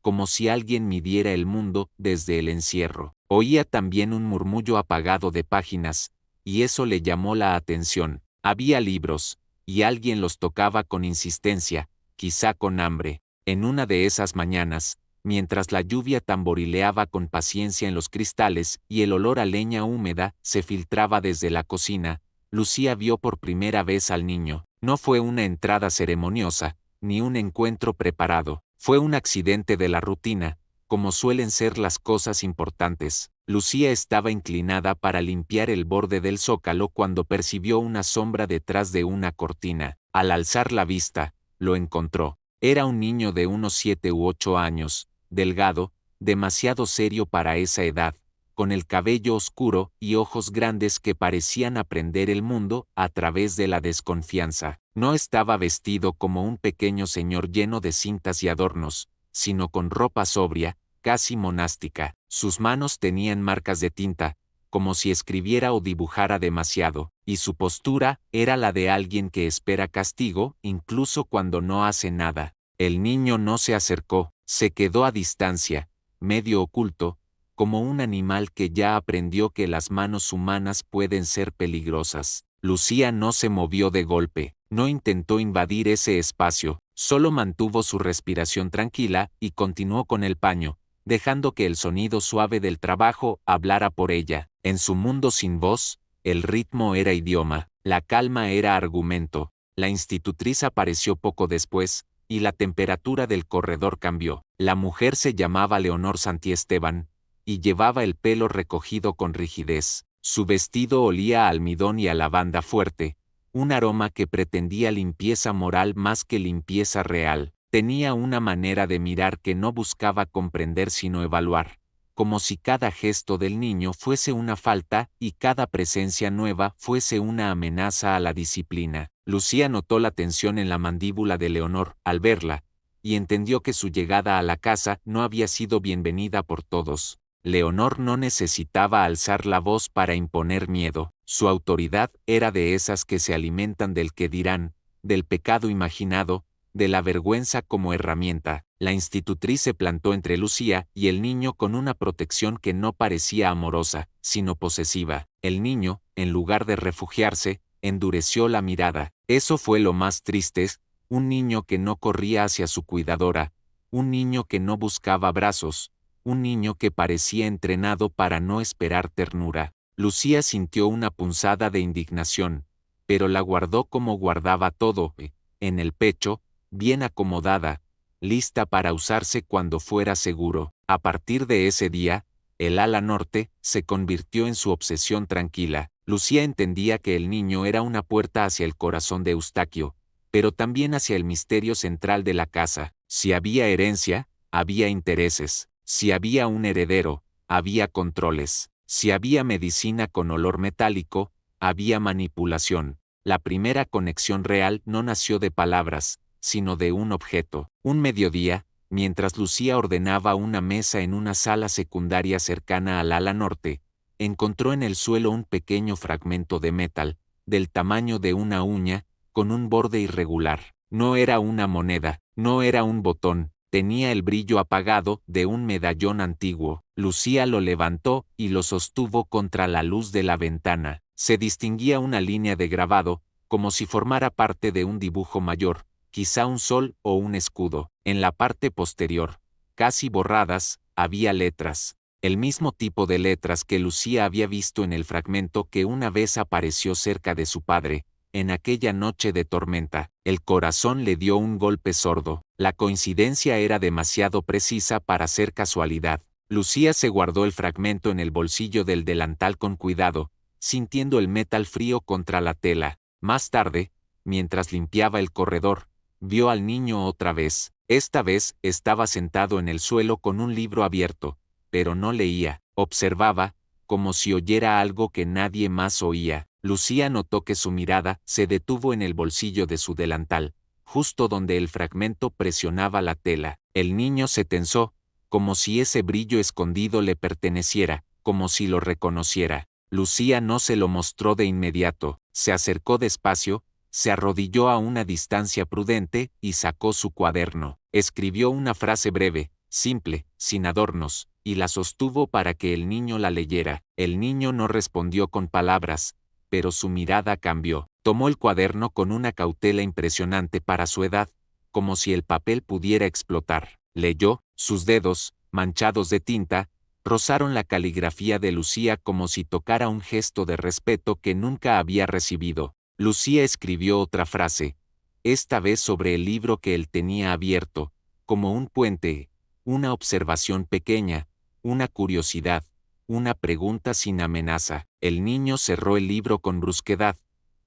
como si alguien midiera el mundo desde el encierro. Oía también un murmullo apagado de páginas, y eso le llamó la atención. Había libros, y alguien los tocaba con insistencia, quizá con hambre. En una de esas mañanas, mientras la lluvia tamborileaba con paciencia en los cristales y el olor a leña húmeda se filtraba desde la cocina, Lucía vio por primera vez al niño. No fue una entrada ceremoniosa, ni un encuentro preparado. Fue un accidente de la rutina, como suelen ser las cosas importantes. Lucía estaba inclinada para limpiar el borde del zócalo cuando percibió una sombra detrás de una cortina. Al alzar la vista, lo encontró. Era un niño de unos 7 u 8 años, delgado, demasiado serio para esa edad, con el cabello oscuro y ojos grandes que parecían aprender el mundo a través de la desconfianza. No estaba vestido como un pequeño señor lleno de cintas y adornos, sino con ropa sobria, casi monástica. Sus manos tenían marcas de tinta, como si escribiera o dibujara demasiado, y su postura era la de alguien que espera castigo incluso cuando no hace nada. El niño no se acercó, se quedó a distancia, medio oculto, como un animal que ya aprendió que las manos humanas pueden ser peligrosas. Lucía no se movió de golpe, no intentó invadir ese espacio, solo mantuvo su respiración tranquila y continuó con el paño, dejando que el sonido suave del trabajo hablara por ella. En su mundo sin voz, el ritmo era idioma, la calma era argumento. La institutriz apareció poco después, y la temperatura del corredor cambió. La mujer se llamaba Leonor Santiesteban, y llevaba el pelo recogido con rigidez. Su vestido olía a almidón y a lavanda fuerte, un aroma que pretendía limpieza moral más que limpieza real. Tenía una manera de mirar que no buscaba comprender sino evaluar, como si cada gesto del niño fuese una falta y cada presencia nueva fuese una amenaza a la disciplina. Lucía notó la tensión en la mandíbula de Leonor al verla, y entendió que su llegada a la casa no había sido bienvenida por todos. Leonor no necesitaba alzar la voz para imponer miedo. Su autoridad era de esas que se alimentan del que dirán, del pecado imaginado, de la vergüenza como herramienta. La institutriz se plantó entre Lucía y el niño con una protección que no parecía amorosa, sino posesiva. El niño, en lugar de refugiarse, endureció la mirada. Eso fue lo más triste, un niño que no corría hacia su cuidadora, un niño que no buscaba abrazos, un niño que parecía entrenado para no esperar ternura. Lucía sintió una punzada de indignación, pero la guardó como guardaba todo, en el pecho, bien acomodada, lista para usarse cuando fuera seguro. A partir de ese día, el ala norte se convirtió en su obsesión tranquila. Lucía entendía que el niño era una puerta hacia el corazón de Eustaquio, pero también hacia el misterio central de la casa. Si había herencia, había intereses. Si había un heredero, había controles. Si había medicina con olor metálico, había manipulación. La primera conexión real no nació de palabras, sino de un objeto. Un mediodía, mientras Lucía ordenaba una mesa en una sala secundaria cercana al ala norte, encontró en el suelo un pequeño fragmento de metal, del tamaño de una uña, con un borde irregular. No era una moneda, no era un botón, tenía el brillo apagado de un medallón antiguo. Lucía lo levantó y lo sostuvo contra la luz de la ventana. Se distinguía una línea de grabado, como si formara parte de un dibujo mayor, quizá un sol o un escudo. En la parte posterior, casi borradas, había letras. El mismo tipo de letras que Lucía había visto en el fragmento que una vez apareció cerca de su padre, en aquella noche de tormenta. El corazón le dio un golpe sordo. La coincidencia era demasiado precisa para ser casualidad. Lucía se guardó el fragmento en el bolsillo del delantal con cuidado, sintiendo el metal frío contra la tela. Más tarde, mientras limpiaba el corredor, vio al niño otra vez. Esta vez estaba sentado en el suelo con un libro abierto, pero no leía, observaba, como si oyera algo que nadie más oía. Lucía notó que su mirada se detuvo en el bolsillo de su delantal, justo donde el fragmento presionaba la tela. El niño se tensó, como si ese brillo escondido le perteneciera, como si lo reconociera. Lucía no se lo mostró de inmediato, se acercó despacio, se arrodilló a una distancia prudente y sacó su cuaderno. Escribió una frase breve, simple, sin adornos, y la sostuvo para que el niño la leyera. El niño no respondió con palabras, pero su mirada cambió. Tomó el cuaderno con una cautela impresionante para su edad, como si el papel pudiera explotar. Leyó, sus dedos, manchados de tinta, rozaron la caligrafía de Lucía como si tocara un gesto de respeto que nunca había recibido. Lucía escribió otra frase, esta vez sobre el libro que él tenía abierto, como un puente, una observación pequeña, una curiosidad, una pregunta sin amenaza. El niño cerró el libro con brusquedad,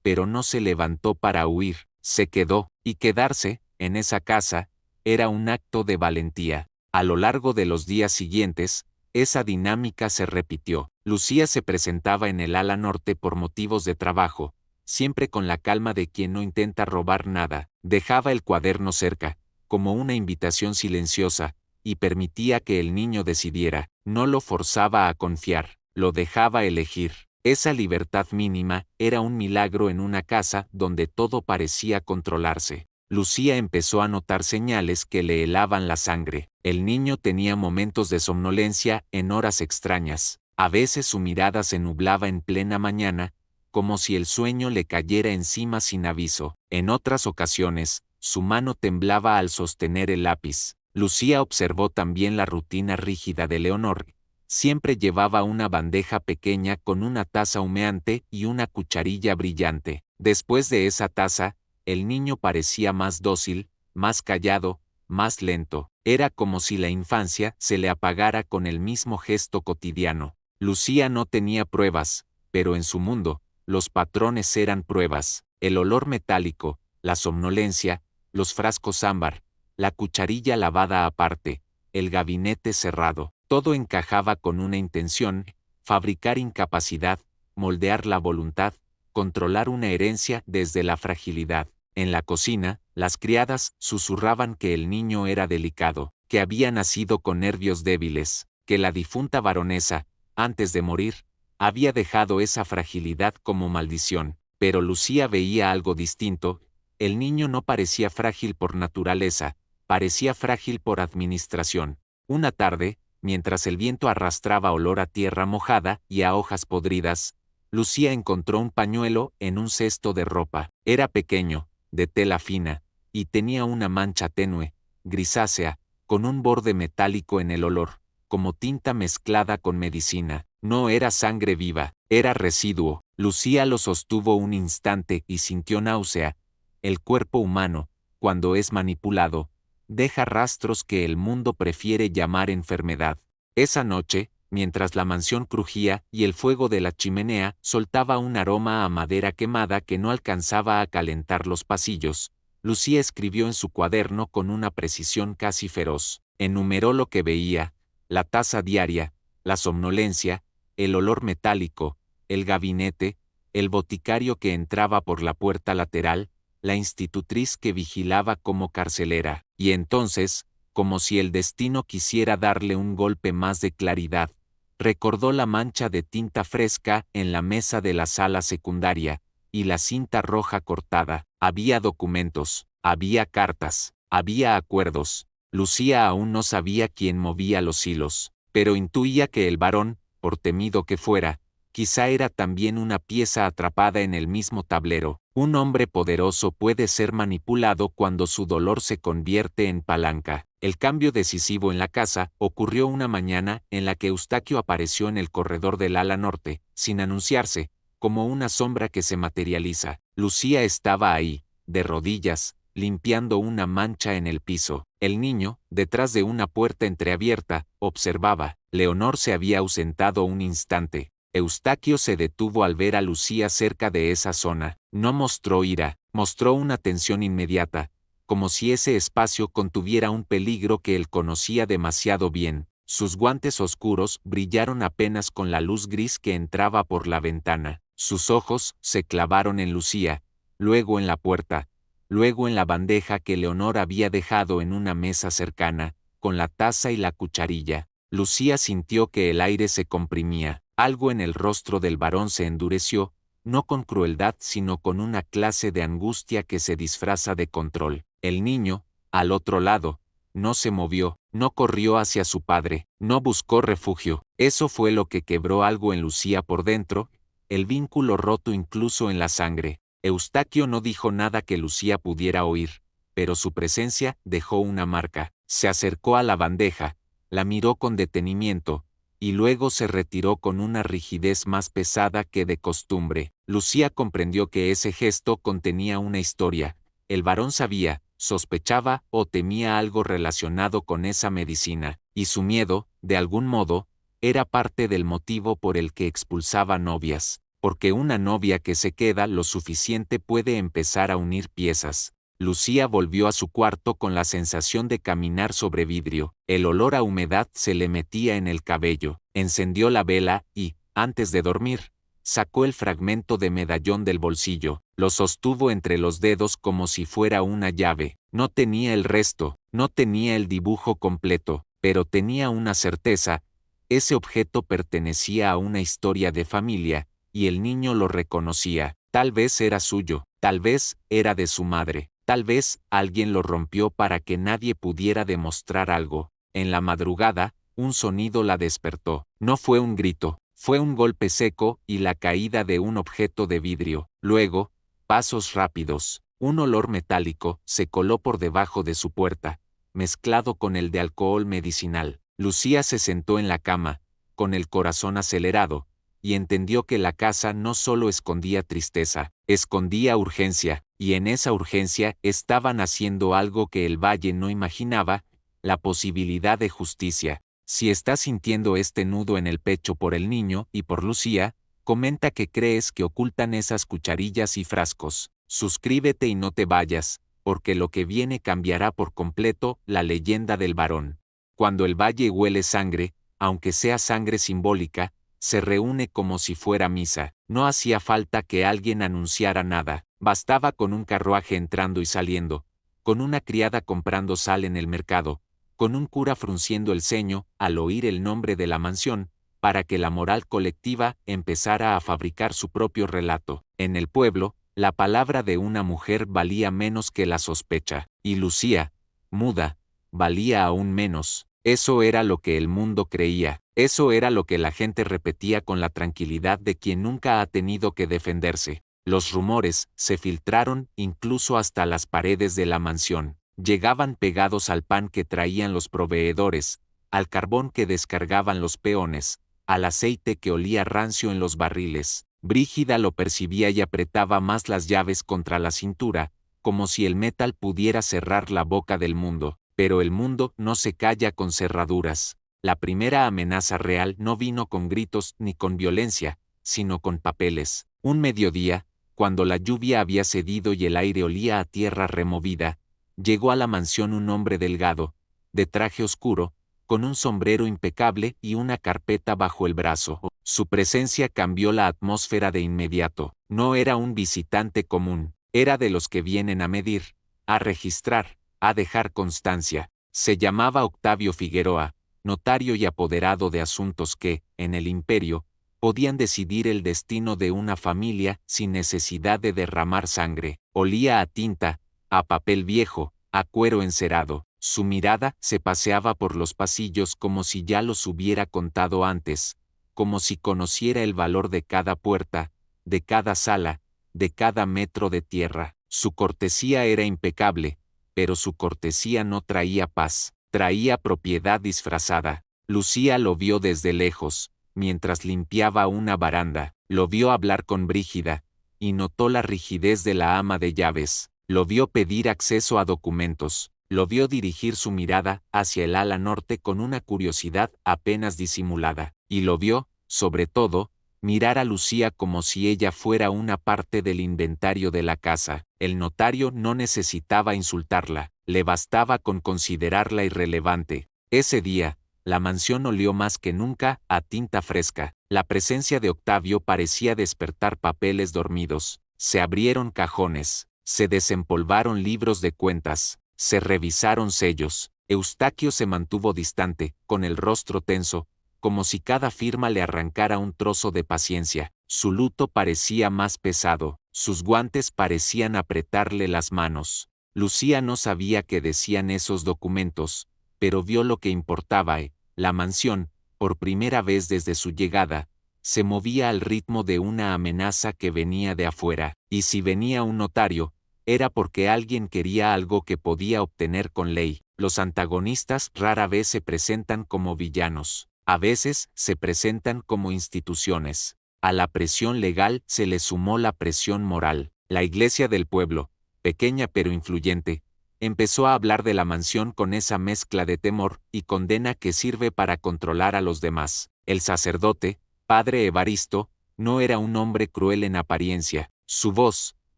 pero no se levantó para huir, se quedó, y quedarse, en esa casa, era un acto de valentía. A lo largo de los días siguientes, esa dinámica se repitió. Lucía se presentaba en el ala norte por motivos de trabajo, siempre con la calma de quien no intenta robar nada. Dejaba el cuaderno cerca, como una invitación silenciosa, y permitía que el niño decidiera. No lo forzaba a confiar, lo dejaba elegir. Esa libertad mínima era un milagro en una casa donde todo parecía controlarse. Lucía empezó a notar señales que le helaban la sangre. El niño tenía momentos de somnolencia en horas extrañas. A veces su mirada se nublaba en plena mañana, como si el sueño le cayera encima sin aviso. En otras ocasiones, su mano temblaba al sostener el lápiz. Lucía observó también la rutina rígida de Leonor. Siempre llevaba una bandeja pequeña con una taza humeante y una cucharilla brillante. Después de esa taza, el niño parecía más dócil, más callado, más lento. Era como si la infancia se le apagara con el mismo gesto cotidiano. Lucía no tenía pruebas, pero en su mundo, los patrones eran pruebas. El olor metálico, la somnolencia, los frascos ámbar, la cucharilla lavada aparte, el gabinete cerrado. Todo encajaba con una intención: fabricar incapacidad, moldear la voluntad, controlar una herencia desde la fragilidad. En la cocina, las criadas susurraban que el niño era delicado, que había nacido con nervios débiles, que la difunta baronesa, antes de morir, había dejado esa fragilidad como maldición. Pero Lucía veía algo distinto. El niño no parecía frágil por naturaleza, parecía frágil por administración. Una tarde, mientras el viento arrastraba olor a tierra mojada y a hojas podridas, Lucía encontró un pañuelo en un cesto de ropa. Era pequeño, de tela fina, y tenía una mancha tenue, grisácea, con un borde metálico en el olor, como tinta mezclada con medicina. No era sangre viva, era residuo. Lucía lo sostuvo un instante y sintió náusea. El cuerpo humano, cuando es manipulado, deja rastros que el mundo prefiere llamar enfermedad. Esa noche, mientras la mansión crujía y el fuego de la chimenea soltaba un aroma a madera quemada que no alcanzaba a calentar los pasillos, Lucía escribió en su cuaderno con una precisión casi feroz. Enumeró lo que veía: la taza diaria, la somnolencia, el olor metálico, el gabinete, el boticario que entraba por la puerta lateral, la institutriz que vigilaba como carcelera. Y entonces, como si el destino quisiera darle un golpe más de claridad, recordó la mancha de tinta fresca en la mesa de la sala secundaria, y la cinta roja cortada. Había documentos, había cartas, había acuerdos. Lucía aún no sabía quién movía los hilos, pero intuía que el varón, por temido que fuera, quizá era también una pieza atrapada en el mismo tablero. Un hombre poderoso puede ser manipulado cuando su dolor se convierte en palanca. El cambio decisivo en la casa ocurrió una mañana en la que Eustaquio apareció en el corredor del ala norte, sin anunciarse, como una sombra que se materializa. Lucía estaba ahí, de rodillas, limpiando una mancha en el piso. El niño, detrás de una puerta entreabierta, observaba. Leonor se había ausentado un instante. Eustaquio se detuvo al ver a Lucía cerca de esa zona. No mostró ira, mostró una tensión inmediata, como si ese espacio contuviera un peligro que él conocía demasiado bien. Sus guantes oscuros brillaron apenas con la luz gris que entraba por la ventana. Sus ojos se clavaron en Lucía, luego en la puerta, luego en la bandeja que Leonor había dejado en una mesa cercana, con la taza y la cucharilla. Lucía sintió que el aire se comprimía. Algo en el rostro del varón se endureció, no con crueldad sino con una clase de angustia que se disfraza de control. El niño, al otro lado, no se movió, no corrió hacia su padre, no buscó refugio. Eso fue lo que quebró algo en Lucía por dentro, el vínculo roto incluso en la sangre. Eustaquio no dijo nada que Lucía pudiera oír, pero su presencia dejó una marca. Se acercó a la bandeja, la miró con detenimiento, y luego se retiró con una rigidez más pesada que de costumbre. Lucía comprendió que ese gesto contenía una historia. El varón sabía, sospechaba o temía algo relacionado con esa medicina, y su miedo, de algún modo, era parte del motivo por el que expulsaba novias, porque una novia que se queda lo suficiente puede empezar a unir piezas. Lucía volvió a su cuarto con la sensación de caminar sobre vidrio. El olor a humedad se le metía en el cabello. Encendió la vela y, antes de dormir, sacó el fragmento de medallón del bolsillo. Lo sostuvo entre los dedos como si fuera una llave. No tenía el resto, no tenía el dibujo completo, pero tenía una certeza: ese objeto pertenecía a una historia de familia, y el niño lo reconocía. Tal vez era suyo, tal vez era de su madre. Tal vez alguien lo rompió para que nadie pudiera demostrar algo. En la madrugada, un sonido la despertó. No fue un grito, fue un golpe seco y la caída de un objeto de vidrio. Luego, pasos rápidos. Un olor metálico se coló por debajo de su puerta, mezclado con el de alcohol medicinal. Lucía se sentó en la cama, con el corazón acelerado, y entendió que la casa no solo escondía tristeza, escondía urgencia, y en esa urgencia estaban haciendo algo que el valle no imaginaba, la posibilidad de justicia. Si estás sintiendo este nudo en el pecho por el niño y por Lucía, comenta qué crees que ocultan esas cucharillas y frascos. Suscríbete y no te vayas, porque lo que viene cambiará por completo la leyenda del varón. Cuando el valle huele sangre, aunque sea sangre simbólica, se reúne como si fuera misa. No hacía falta que alguien anunciara nada, bastaba con un carruaje entrando y saliendo, con una criada comprando sal en el mercado, con un cura frunciendo el ceño al oír el nombre de la mansión, para que la moral colectiva empezara a fabricar su propio relato. En el pueblo, la palabra de una mujer valía menos que la sospecha, y Lucía, muda, valía aún menos. Eso era lo que el mundo creía, eso era lo que la gente repetía con la tranquilidad de quien nunca ha tenido que defenderse. Los rumores se filtraron incluso hasta las paredes de la mansión. Llegaban pegados al pan que traían los proveedores, al carbón que descargaban los peones, al aceite que olía rancio en los barriles. Brígida lo percibía y apretaba más las llaves contra la cintura, como si el metal pudiera cerrar la boca del mundo. Pero el mundo no se calla con cerraduras. La primera amenaza real no vino con gritos ni con violencia, sino con papeles. Un mediodía, cuando la lluvia había cedido y el aire olía a tierra removida, llegó a la mansión un hombre delgado, de traje oscuro, con un sombrero impecable y una carpeta bajo el brazo. Su presencia cambió la atmósfera de inmediato. No era un visitante común, era de los que vienen a medir, a registrar, a dejar constancia. Se llamaba Octavio Figueroa, notario y apoderado de asuntos que, en el imperio, podían decidir el destino de una familia sin necesidad de derramar sangre. Olía a tinta, a papel viejo, a cuero encerado. Su mirada se paseaba por los pasillos como si ya los hubiera contado antes, como si conociera el valor de cada puerta, de cada sala, de cada metro de tierra. Su cortesía era impecable, pero su cortesía no traía paz, traía propiedad disfrazada. Lucía lo vio desde lejos, mientras limpiaba una baranda, lo vio hablar con Brígida, y notó la rigidez de la ama de llaves, lo vio pedir acceso a documentos, lo vio dirigir su mirada hacia el ala norte con una curiosidad apenas disimulada, y lo vio, sobre todo, mirar a Lucía como si ella fuera una parte del inventario de la casa. El notario no necesitaba insultarla, le bastaba con considerarla irrelevante. Ese día, la mansión olió más que nunca a tinta fresca. La presencia de Octavio parecía despertar papeles dormidos. Se abrieron cajones, se desempolvaron libros de cuentas, se revisaron sellos. Eustaquio se mantuvo distante, con el rostro tenso, como si cada firma le arrancara un trozo de paciencia. Su luto parecía más pesado, sus guantes parecían apretarle las manos. Lucía no sabía qué decían esos documentos, pero vio lo que importaba. La mansión, por primera vez desde su llegada, se movía al ritmo de una amenaza que venía de afuera, y si venía un notario, era porque alguien quería algo que podía obtener con ley. Los antagonistas rara vez se presentan como villanos. A veces se presentan como instituciones. A la presión legal se le sumó la presión moral. La iglesia del pueblo, pequeña pero influyente, empezó a hablar de la mansión con esa mezcla de temor y condena que sirve para controlar a los demás. El sacerdote, padre Evaristo, no era un hombre cruel en apariencia. Su voz,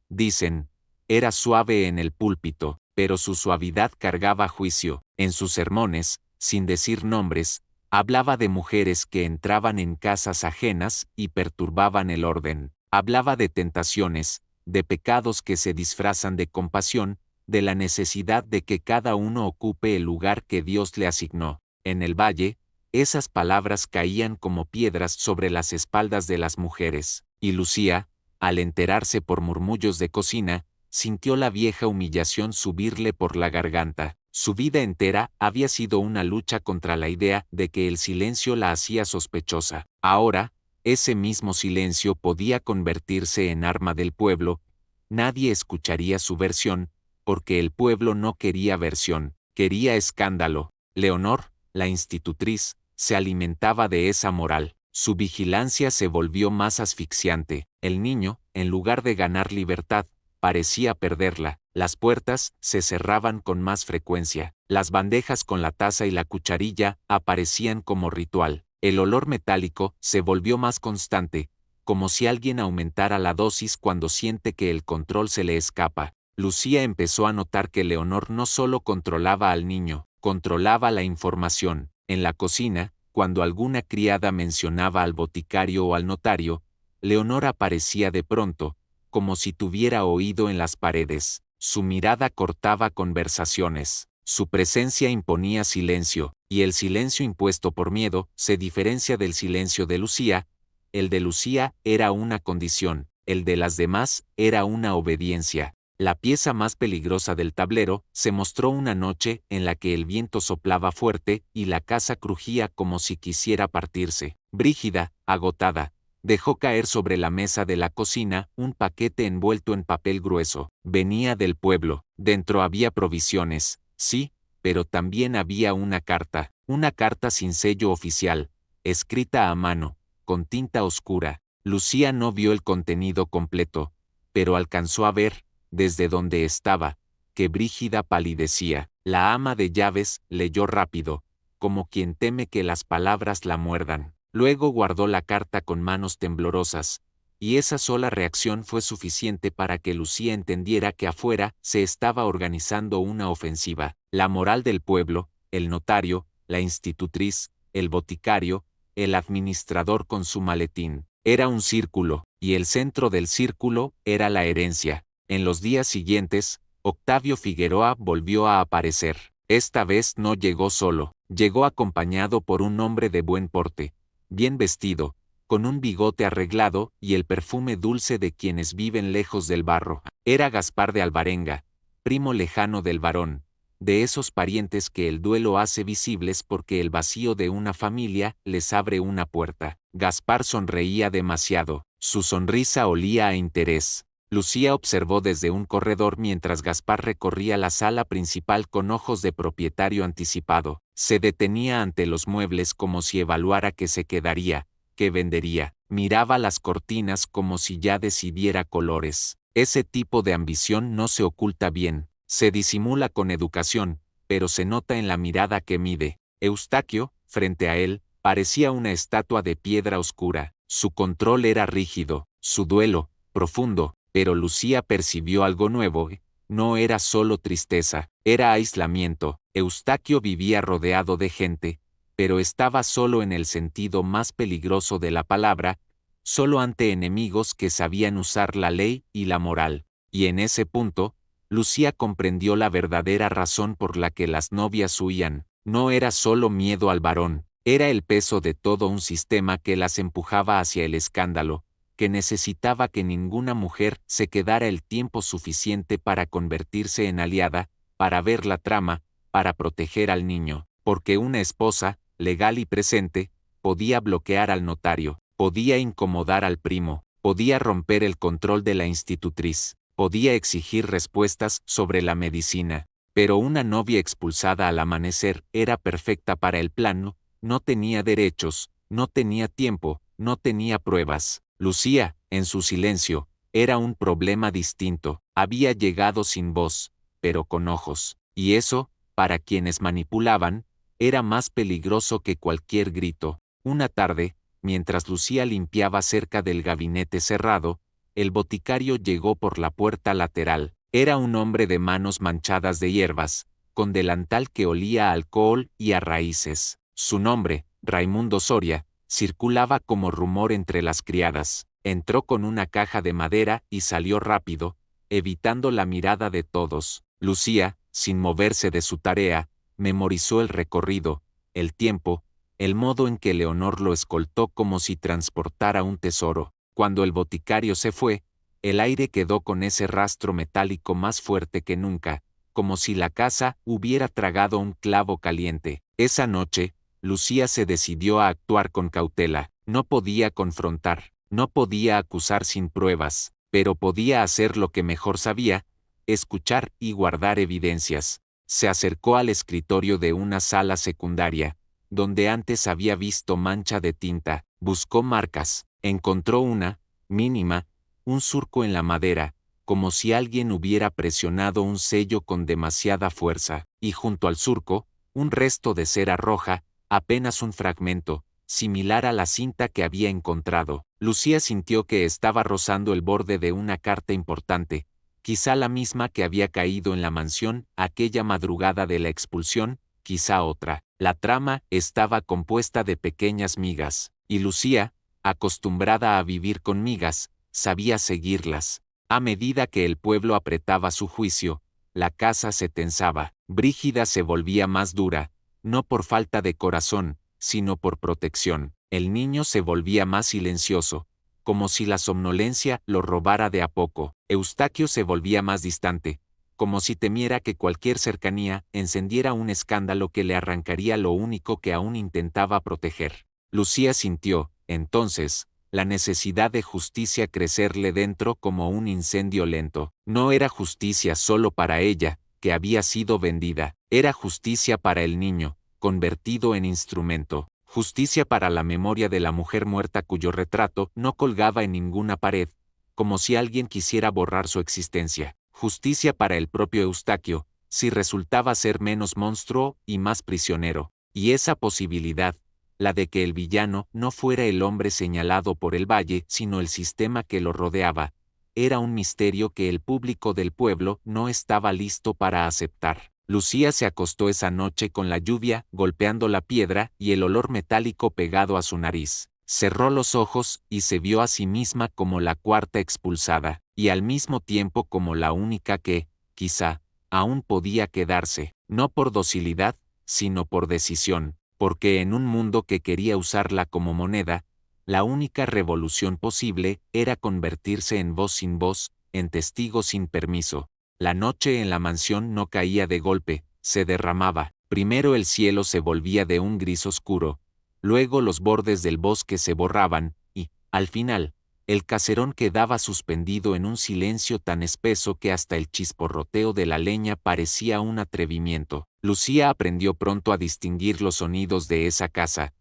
dicen, era suave en el púlpito, pero su suavidad cargaba juicio. En sus sermones, sin decir nombres, hablaba de mujeres que entraban en casas ajenas y perturbaban el orden. Hablaba de tentaciones, de pecados que se disfrazan de compasión, de la necesidad de que cada uno ocupe el lugar que Dios le asignó. En el valle, esas palabras caían como piedras sobre las espaldas de las mujeres, y Lucía, al enterarse por murmullos de cocina, sintió la vieja humillación subirle por la garganta. Su vida entera había sido una lucha contra la idea de que el silencio la hacía sospechosa. Ahora, ese mismo silencio podía convertirse en arma del pueblo. Nadie escucharía su versión, porque el pueblo no quería versión, quería escándalo. Leonor, la institutriz, se alimentaba de esa moral. Su vigilancia se volvió más asfixiante. El niño, en lugar de ganar libertad, parecía perderla. Las puertas se cerraban con más frecuencia. Las bandejas con la taza y la cucharilla aparecían como ritual. El olor metálico se volvió más constante, como si alguien aumentara la dosis cuando siente que el control se le escapa. Lucía empezó a notar que Leonor no solo controlaba al niño, controlaba la información. En la cocina, cuando alguna criada mencionaba al boticario o al notario, Leonor aparecía de pronto, como si tuviera oído en las paredes. Su mirada cortaba conversaciones. Su presencia imponía silencio, y el silencio impuesto por miedo se diferencia del silencio de Lucía. El de Lucía era una condición, el de las demás era una obediencia. La pieza más peligrosa del tablero se mostró una noche en la que el viento soplaba fuerte y la casa crujía como si quisiera partirse. Brígida, agotada, dejó caer sobre la mesa de la cocina un paquete envuelto en papel grueso. Venía del pueblo. Dentro había provisiones, sí, pero también había una carta sin sello oficial, escrita a mano, con tinta oscura. Lucía no vio el contenido completo, pero alcanzó a ver, desde donde estaba, que Brígida palidecía. La ama de llaves leyó rápido, como quien teme que las palabras la muerdan. Luego guardó la carta con manos temblorosas, y esa sola reacción fue suficiente para que Lucía entendiera que afuera se estaba organizando una ofensiva. La moral del pueblo, el notario, la institutriz, el boticario, el administrador con su maletín. Era un círculo, y el centro del círculo era la herencia. En los días siguientes, Octavio Figueroa volvió a aparecer. Esta vez no llegó solo, llegó acompañado por un hombre de buen porte, bien vestido, con un bigote arreglado y el perfume dulce de quienes viven lejos del barro. Era Gaspar de Alvarenga, primo lejano del varón, de esos parientes que el duelo hace visibles porque el vacío de una familia les abre una puerta. Gaspar sonreía demasiado, su sonrisa olía a interés. Lucía observó desde un corredor mientras Gaspar recorría la sala principal con ojos de propietario anticipado. Se detenía ante los muebles como si evaluara qué se quedaría, qué vendería. Miraba las cortinas como si ya decidiera colores. Ese tipo de ambición no se oculta bien, se disimula con educación, pero se nota en la mirada que mide. Eustaquio, frente a él, parecía una estatua de piedra oscura. Su control era rígido, su duelo, profundo. Pero Lucía percibió algo nuevo. No era solo tristeza, era aislamiento. Eustaquio vivía rodeado de gente, pero estaba solo en el sentido más peligroso de la palabra, solo ante enemigos que sabían usar la ley y la moral. Y en ese punto, Lucía comprendió la verdadera razón por la que las novias huían. No era solo miedo al varón, era el peso de todo un sistema que las empujaba hacia el escándalo, que necesitaba que ninguna mujer se quedara el tiempo suficiente para convertirse en aliada, para ver la trama, para proteger al niño, porque una esposa, legal y presente, podía bloquear al notario, podía incomodar al primo, podía romper el control de la institutriz, podía exigir respuestas sobre la medicina, pero una novia expulsada al amanecer era perfecta para el plano, no tenía derechos, no tenía tiempo, no tenía pruebas. Lucía, en su silencio, era un problema distinto. Había llegado sin voz, pero con ojos. Y eso, para quienes manipulaban, era más peligroso que cualquier grito. Una tarde, mientras Lucía limpiaba cerca del gabinete cerrado, el boticario llegó por la puerta lateral. Era un hombre de manos manchadas de hierbas, con delantal que olía a alcohol y a raíces. Su nombre, Raimundo Soria, circulaba como rumor entre las criadas. Entró con una caja de madera y salió rápido, evitando la mirada de todos. Lucía, sin moverse de su tarea, memorizó el recorrido, el tiempo, el modo en que Leonor lo escoltó como si transportara un tesoro. Cuando el boticario se fue, el aire quedó con ese rastro metálico más fuerte que nunca, como si la casa hubiera tragado un clavo caliente. Esa noche, Lucía se decidió a actuar con cautela. No podía confrontar, no podía acusar sin pruebas, pero podía hacer lo que mejor sabía, escuchar y guardar evidencias. Se acercó al escritorio de una sala secundaria, donde antes había visto mancha de tinta. Buscó marcas, encontró una, mínima, un surco en la madera, como si alguien hubiera presionado un sello con demasiada fuerza, y junto al surco, un resto de cera roja, apenas un fragmento, similar a la cinta que había encontrado. Lucía sintió que estaba rozando el borde de una carta importante, quizá la misma que había caído en la mansión aquella madrugada de la expulsión, quizá otra. La trama estaba compuesta de pequeñas migas, y Lucía, acostumbrada a vivir con migas, sabía seguirlas. A medida que el pueblo apretaba su juicio, la casa se tensaba. Brígida se volvía más dura, no por falta de corazón, sino por protección. El niño se volvía más silencioso, como si la somnolencia lo robara de a poco. Eustaquio se volvía más distante, como si temiera que cualquier cercanía encendiera un escándalo que le arrancaría lo único que aún intentaba proteger. Lucía sintió, entonces, la necesidad de justicia crecerle dentro como un incendio lento. No era justicia solo para ella, que había sido vendida, era justicia para el niño, convertido en instrumento, justicia para la memoria de la mujer muerta cuyo retrato no colgaba en ninguna pared, como si alguien quisiera borrar su existencia, justicia para el propio Eustaquio, si resultaba ser menos monstruo y más prisionero, y esa posibilidad, la de que el villano no fuera el hombre señalado por el valle, sino el sistema que lo rodeaba, era un misterio que el público del pueblo no estaba listo para aceptar. Lucía se acostó esa noche con la lluvia golpeando la piedra y el olor metálico pegado a su nariz. Cerró los ojos y se vio a sí misma como la cuarta expulsada, y al mismo tiempo como la única que, quizá, aún podía quedarse, no por docilidad, sino por decisión, porque en un mundo que quería usarla como moneda, la única revolución posible era convertirse en voz sin voz, en testigo sin permiso. La noche en la mansión no caía de golpe, se derramaba. Primero el cielo se volvía de un gris oscuro, luego los bordes del bosque se borraban, y, al final, el caserón quedaba suspendido en un silencio tan espeso que hasta el chisporroteo de la leña parecía un atrevimiento. Lucía aprendió pronto a distinguir los sonidos de esa casa,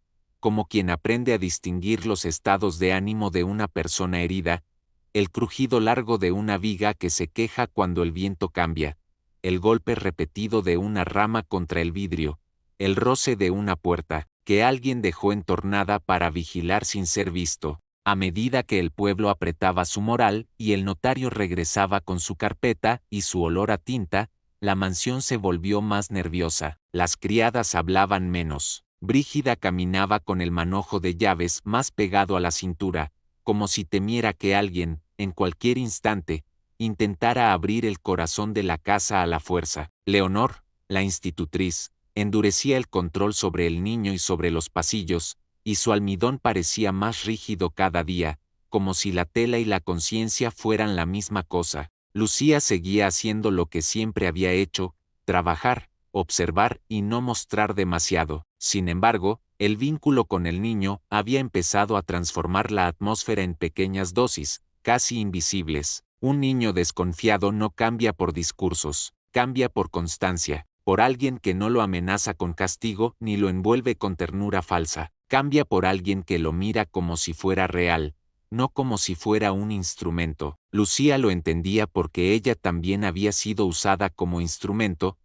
como quien aprende a distinguir los estados de ánimo de una persona herida, el crujido largo de una viga que se queja cuando el viento cambia, el golpe repetido de una rama contra el vidrio, el roce de una puerta, que alguien dejó entornada para vigilar sin ser visto. A medida que el pueblo apretaba su moral y el notario regresaba con su carpeta y su olor a tinta, la mansión se volvió más nerviosa, las criadas hablaban menos. Brígida caminaba con el manojo de llaves más pegado a la cintura, como si temiera que alguien, en cualquier instante, intentara abrir el corazón de la casa a la fuerza. Leonor, la institutriz, endurecía el control sobre el niño y sobre los pasillos, y su almidón parecía más rígido cada día, como si la tela y la conciencia fueran la misma cosa. Lucía seguía haciendo lo que siempre había hecho, trabajar, observar y no mostrar demasiado. Sin embargo, el vínculo con el niño había empezado a transformar la atmósfera en pequeñas dosis, casi invisibles. Un niño desconfiado no cambia por discursos, cambia por constancia, por alguien que no lo amenaza con castigo ni lo envuelve con ternura falsa, cambia por alguien que lo mira como si fuera real, no como si fuera un instrumento. Lucía lo entendía porque ella también había sido usada como instrumento,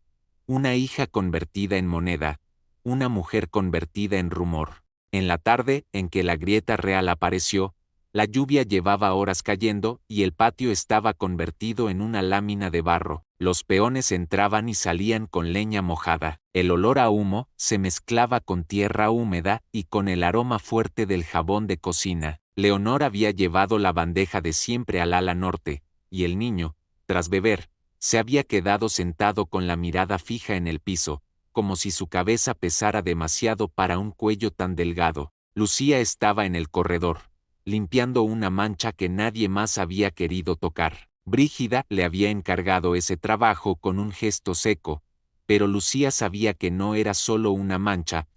una hija convertida en moneda, una mujer convertida en rumor. En la tarde en que la grieta real apareció, la lluvia llevaba horas cayendo y el patio estaba convertido en una lámina de barro. Los peones entraban y salían con leña mojada. El olor a humo se mezclaba con tierra húmeda y con el aroma fuerte del jabón de cocina. Leonor había llevado la bandeja de siempre al ala norte, y el niño, tras beber, se había quedado sentado con la mirada fija en el piso, como si su cabeza pesara demasiado para un cuello tan delgado. Lucía estaba en el corredor, limpiando una mancha que nadie más había querido tocar. Brígida le había encargado ese trabajo con un gesto seco, pero Lucía sabía que no era solo una mancha,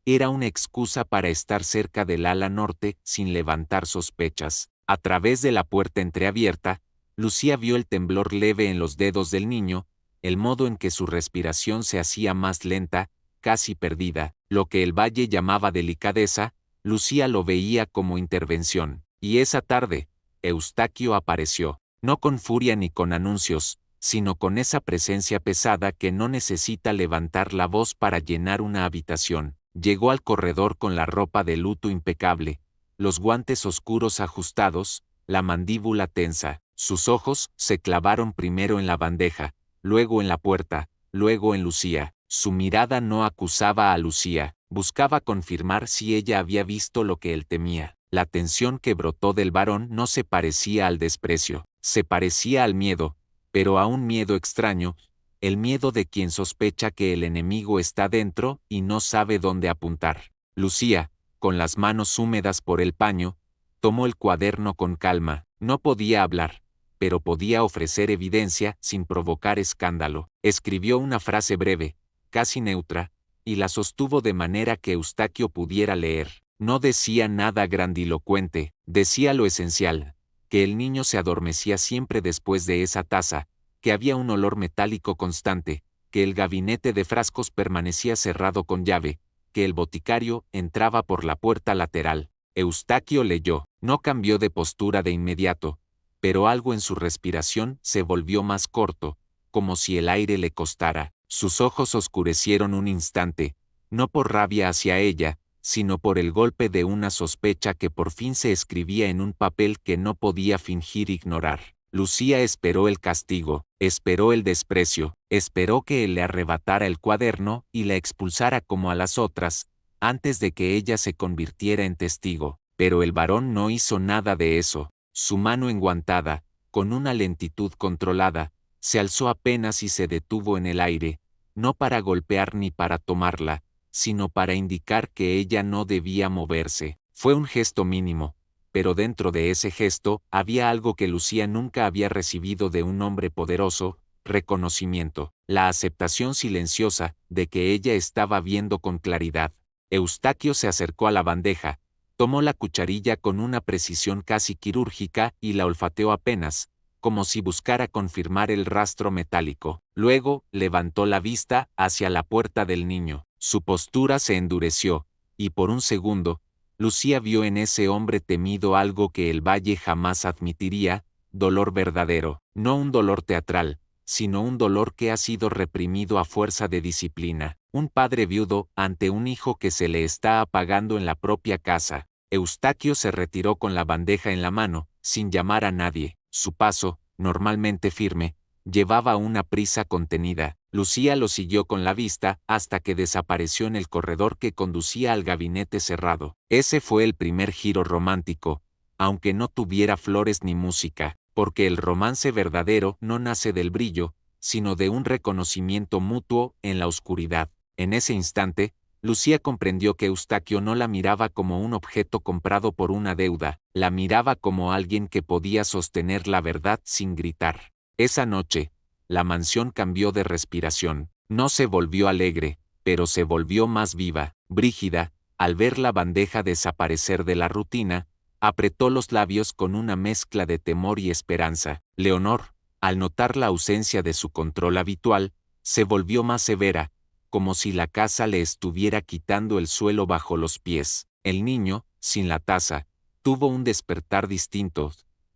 era una excusa para estar cerca del ala norte sin levantar sospechas. A través de la puerta entreabierta, Lucía vio el temblor leve en los dedos del niño, el modo en que su respiración se hacía más lenta, casi perdida, lo que el valle llamaba delicadeza, Lucía lo veía como intervención. Y esa tarde, Eustaquio apareció, no con furia ni con anuncios, sino con esa presencia pesada que no necesita levantar la voz para llenar una habitación. Llegó al corredor con la ropa de luto impecable, los guantes oscuros ajustados, la mandíbula tensa. Sus ojos se clavaron primero en la bandeja, luego en la puerta, luego en Lucía. Su mirada no acusaba a Lucía, buscaba confirmar si ella había visto lo que él temía. La tensión que brotó del varón no se parecía al desprecio, se parecía al miedo, pero a un miedo extraño, el miedo de quien sospecha que el enemigo está dentro y no sabe dónde apuntar. Lucía, con las manos húmedas por el paño, tomó el cuaderno con calma. No podía hablar, pero podía ofrecer evidencia sin provocar escándalo. Escribió una frase breve, casi neutra, y la sostuvo de manera que Eustaquio pudiera leer. No decía nada grandilocuente, decía lo esencial, que el niño se adormecía siempre después de esa taza, que había un olor metálico constante, que el gabinete de frascos permanecía cerrado con llave, que el boticario entraba por la puerta lateral. Eustaquio leyó, no cambió de postura de inmediato, pero algo en su respiración se volvió más corto, como si el aire le costara. Sus ojos oscurecieron un instante, no por rabia hacia ella, sino por el golpe de una sospecha que por fin se escribía en un papel que no podía fingir ignorar. Lucía esperó el castigo, esperó el desprecio, esperó que él le arrebatara el cuaderno y la expulsara como a las otras, antes de que ella se convirtiera en testigo. Pero el varón no hizo nada de eso. Su mano enguantada, con una lentitud controlada, se alzó apenas y se detuvo en el aire, no para golpear ni para tomarla, sino para indicar que ella no debía moverse. Fue un gesto mínimo, pero dentro de ese gesto había algo que Lucía nunca había recibido de un hombre poderoso: reconocimiento, la aceptación silenciosa de que ella estaba viendo con claridad. Eustaquio se acercó a la bandeja, tomó la cucharilla con una precisión casi quirúrgica y la olfateó apenas, como si buscara confirmar el rastro metálico. Luego, levantó la vista hacia la puerta del niño. Su postura se endureció, y por un segundo, Lucía vio en ese hombre temido algo que el valle jamás admitiría: dolor verdadero, no un dolor teatral, sino un dolor que ha sido reprimido a fuerza de disciplina. Un padre viudo ante un hijo que se le está apagando en la propia casa. Eustaquio se retiró con la bandeja en la mano, sin llamar a nadie. Su paso, normalmente firme, llevaba una prisa contenida. Lucía lo siguió con la vista hasta que desapareció en el corredor que conducía al gabinete cerrado. Ese fue el primer giro romántico, aunque no tuviera flores ni música, porque el romance verdadero no nace del brillo, sino de un reconocimiento mutuo en la oscuridad. En ese instante, Lucía comprendió que Eustaquio no la miraba como un objeto comprado por una deuda, la miraba como alguien que podía sostener la verdad sin gritar. Esa noche, la mansión cambió de respiración. No se volvió alegre, pero se volvió más viva. Brígida, al ver la bandeja desaparecer de la rutina, apretó los labios con una mezcla de temor y esperanza. Leonor, al notar la ausencia de su control habitual, se volvió más severa, como si la casa le estuviera quitando el suelo bajo los pies. El niño, sin la taza, tuvo un despertar distinto.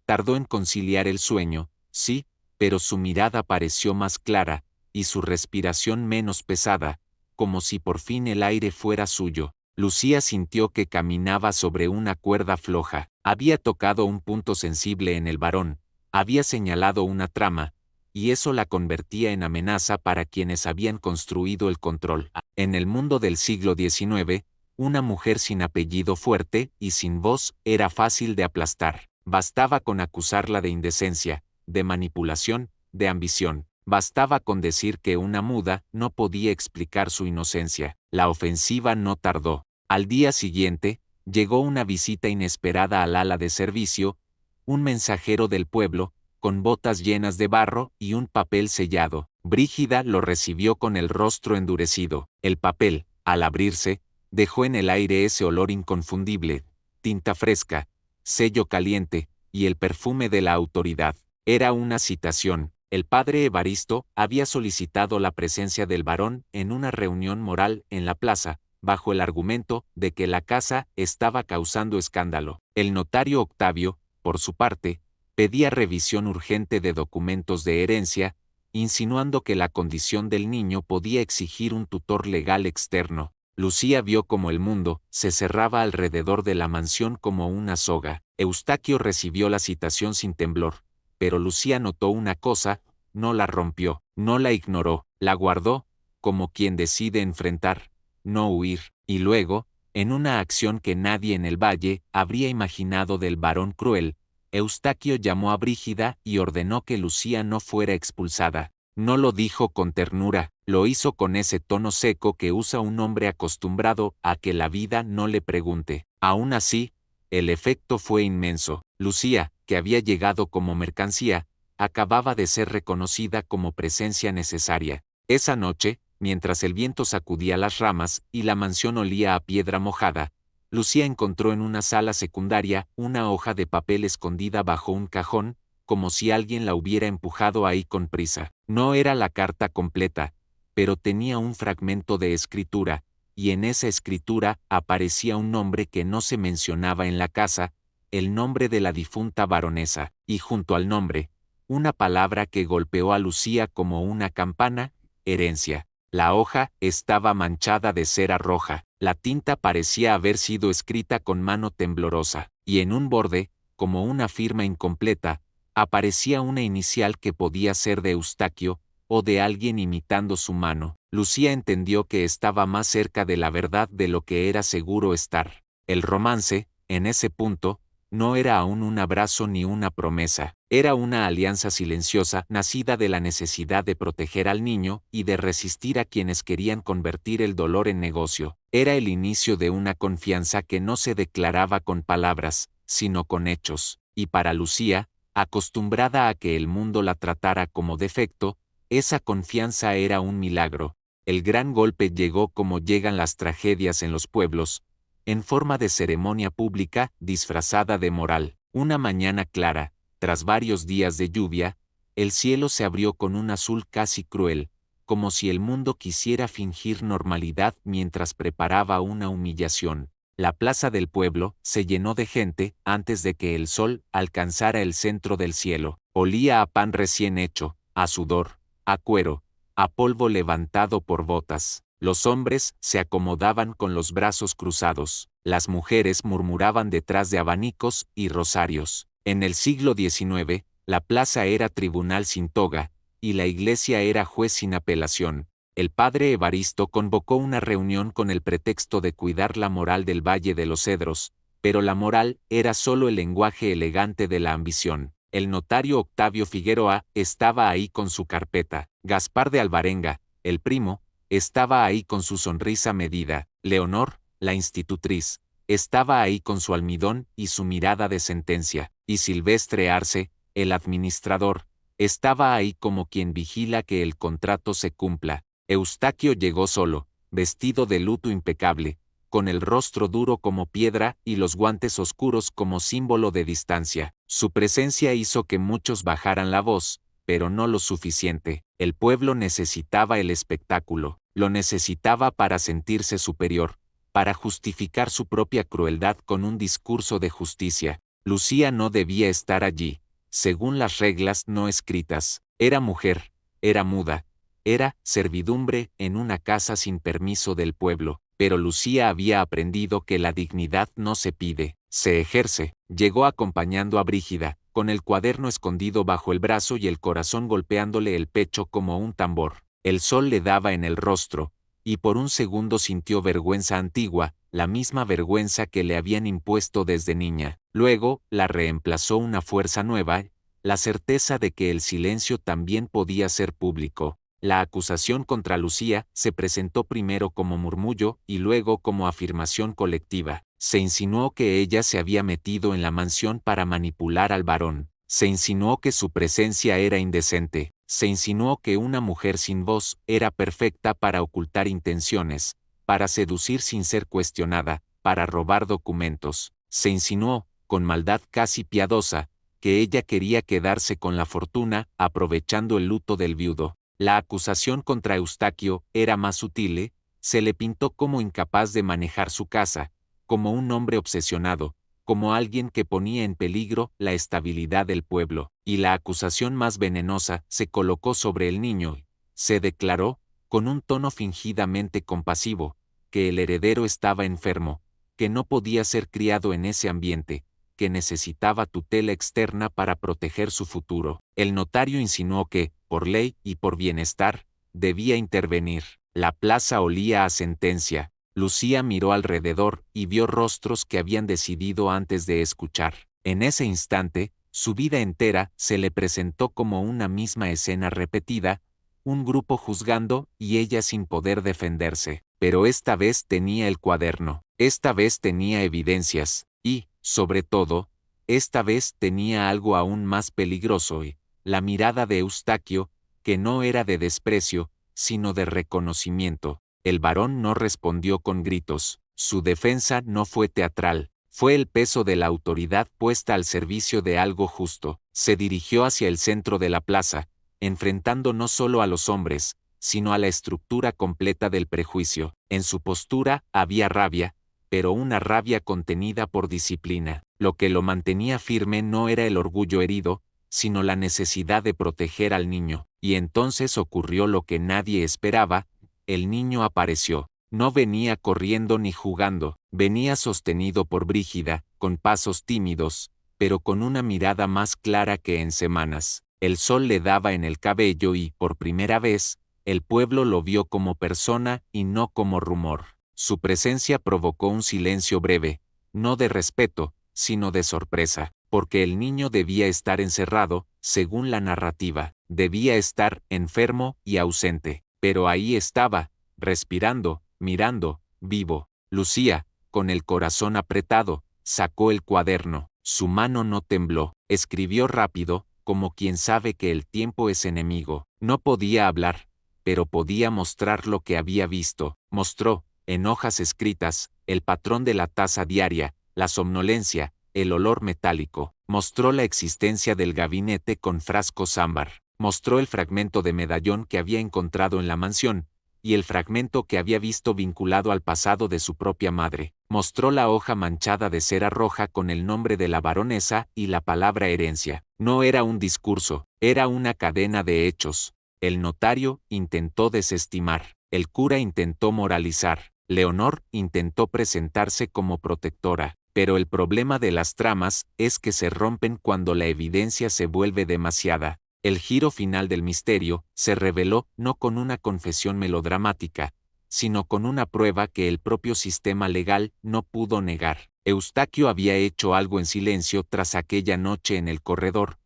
Tardó en conciliar el sueño, sí, pero su mirada pareció más clara, y su respiración menos pesada, como si por fin el aire fuera suyo. Lucía sintió que caminaba sobre una cuerda floja. Había tocado un punto sensible en el varón, había señalado una trama, y eso la convertía en amenaza para quienes habían construido el control. En el mundo del siglo XIX, una mujer sin apellido fuerte y sin voz era fácil de aplastar. Bastaba con acusarla de indecencia, de manipulación, de ambición. Bastaba con decir que una muda no podía explicar su inocencia. La ofensiva no tardó. Al día siguiente, llegó una visita inesperada al ala de servicio, un mensajero del pueblo, con botas llenas de barro y un papel sellado. Brígida lo recibió con el rostro endurecido. El papel, al abrirse, dejó en el aire ese olor inconfundible, tinta fresca, sello caliente, y el perfume de la autoridad. Era una citación. El padre Evaristo había solicitado la presencia del varón en una reunión moral en la plaza, bajo el argumento de que la casa estaba causando escándalo. El notario Octavio, por su parte, pedía revisión urgente de documentos de herencia, insinuando que la condición del niño podía exigir un tutor legal externo. Lucía vio cómo el mundo se cerraba alrededor de la mansión como una soga. Eustaquio recibió la citación sin temblor, pero Lucía notó una cosa: no la rompió, no la ignoró, la guardó, como quien decide enfrentar, no huir. Y luego, en una acción que nadie en el valle habría imaginado del varón cruel, Eustaquio llamó a Brígida y ordenó que Lucía no fuera expulsada. No lo dijo con ternura, lo hizo con ese tono seco que usa un hombre acostumbrado a que la vida no le pregunte. Aún así, el efecto fue inmenso. Lucía, que había llegado como mercancía, acababa de ser reconocida como presencia necesaria. Esa noche, mientras el viento sacudía las ramas y la mansión olía a piedra mojada, Lucía encontró en una sala secundaria una hoja de papel escondida bajo un cajón, como si alguien la hubiera empujado ahí con prisa. No era la carta completa, pero tenía un fragmento de escritura, y en esa escritura aparecía un nombre que no se mencionaba en la casa, el nombre de la difunta baronesa, y junto al nombre, una palabra que golpeó a Lucía como una campana: herencia. La hoja estaba manchada de cera roja, la tinta parecía haber sido escrita con mano temblorosa, y en un borde, como una firma incompleta, aparecía una inicial que podía ser de Eustaquio, o de alguien imitando su mano. Lucía entendió que estaba más cerca de la verdad de lo que era seguro estar. El romance, en ese punto, no era aún un abrazo ni una promesa, era una alianza silenciosa nacida de la necesidad de proteger al niño y de resistir a quienes querían convertir el dolor en negocio. Era el inicio de una confianza que no se declaraba con palabras, sino con hechos, y para Lucía, acostumbrada a que el mundo la tratara como defecto, esa confianza era un milagro. El gran golpe llegó como llegan las tragedias en los pueblos, en forma de ceremonia pública disfrazada de moral. Una mañana clara, tras varios días de lluvia, el cielo se abrió con un azul casi cruel, como si el mundo quisiera fingir normalidad mientras preparaba una humillación. La plaza del pueblo se llenó de gente antes de que el sol alcanzara el centro del cielo. Olía a pan recién hecho, a sudor, a cuero, a polvo levantado por botas. Los hombres se acomodaban con los brazos cruzados, las mujeres murmuraban detrás de abanicos y rosarios. En el siglo XIX, la plaza era tribunal sin toga, y la iglesia era juez sin apelación. El padre Evaristo convocó una reunión con el pretexto de cuidar la moral del Valle de los Cedros, pero la moral era solo el lenguaje elegante de la ambición. El notario Octavio Figueroa estaba ahí con su carpeta. Gaspar de Alvarenga, el primo, estaba ahí con su sonrisa medida. Leonor, la institutriz, estaba ahí con su almidón y su mirada de sentencia. Y Silvestre Arce, el administrador, estaba ahí como quien vigila que el contrato se cumpla. Eustaquio llegó solo, vestido de luto impecable, con el rostro duro como piedra y los guantes oscuros como símbolo de distancia. Su presencia hizo que muchos bajaran la voz, pero no lo suficiente. El pueblo necesitaba el espectáculo, lo necesitaba para sentirse superior, para justificar su propia crueldad con un discurso de justicia. Lucía no debía estar allí, según las reglas no escritas. Era mujer, era muda, era servidumbre en una casa sin permiso del pueblo, pero Lucía había aprendido que la dignidad no se pide, se ejerce. Llegó acompañando a Brígida, con el cuaderno escondido bajo el brazo y el corazón golpeándole el pecho como un tambor. El sol le daba en el rostro, y por un segundo sintió vergüenza antigua, la misma vergüenza que le habían impuesto desde niña. Luego, la reemplazó una fuerza nueva, la certeza de que el silencio también podía ser público. La acusación contra Lucía se presentó primero como murmullo y luego como afirmación colectiva. Se insinuó que ella se había metido en la mansión para manipular al varón. Se insinuó que su presencia era indecente. Se insinuó que una mujer sin voz era perfecta para ocultar intenciones, para seducir sin ser cuestionada, para robar documentos. Se insinuó, con maldad casi piadosa, que ella quería quedarse con la fortuna, aprovechando el luto del viudo. La acusación contra Eustaquio era más sutil, Se le pintó como incapaz de manejar su casa, como un hombre obsesionado, como alguien que ponía en peligro la estabilidad del pueblo, y la acusación más venenosa se colocó sobre el niño. Se declaró, con un tono fingidamente compasivo, que el heredero estaba enfermo, que no podía ser criado en ese ambiente, que necesitaba tutela externa para proteger su futuro. El notario insinuó que, por ley y por bienestar, debía intervenir. La plaza olía a sentencia. Lucía miró alrededor y vio rostros que habían decidido antes de escuchar. En ese instante, su vida entera se le presentó como una misma escena repetida, un grupo juzgando y ella sin poder defenderse. Pero esta vez tenía el cuaderno, esta vez tenía evidencias, y, sobre todo, esta vez tenía algo aún más peligroso la mirada de Eustaquio, que no era de desprecio, sino de reconocimiento. El varón no respondió con gritos, su defensa no fue teatral, fue el peso de la autoridad puesta al servicio de algo justo. Se dirigió hacia el centro de la plaza, enfrentando no solo a los hombres, sino a la estructura completa del prejuicio. En su postura había rabia, pero una rabia contenida por disciplina. Lo que lo mantenía firme no era el orgullo herido, sino la necesidad de proteger al niño. Y entonces ocurrió lo que nadie esperaba, el niño apareció. No venía corriendo ni jugando, venía sostenido por Brígida, con pasos tímidos, pero con una mirada más clara que en semanas. El sol le daba en el cabello y, por primera vez, el pueblo lo vio como persona y no como rumor. Su presencia provocó un silencio breve, no de respeto, sino de sorpresa, porque el niño debía estar encerrado, según la narrativa, debía estar enfermo y ausente, pero ahí estaba, respirando, mirando, vivo. Lucía, con el corazón apretado, sacó el cuaderno, su mano no tembló, escribió rápido, como quien sabe que el tiempo es enemigo. No podía hablar, pero podía mostrar lo que había visto. Mostró, en hojas escritas, el patrón de la tasa diaria, la somnolencia, el olor metálico. Mostró la existencia del gabinete con frascos ámbar. Mostró el fragmento de medallón que había encontrado en la mansión, y el fragmento que había visto vinculado al pasado de su propia madre. Mostró la hoja manchada de cera roja con el nombre de la baronesa y la palabra herencia. No era un discurso, era una cadena de hechos. El notario intentó desestimar, el cura intentó moralizar, Leonor intentó presentarse como protectora, pero el problema de las tramas es que se rompen cuando la evidencia se vuelve demasiada. El giro final del misterio se reveló no con una confesión melodramática, sino con una prueba que el propio sistema legal no pudo negar. Eustaquio había hecho algo en silencio tras aquella noche en el corredor.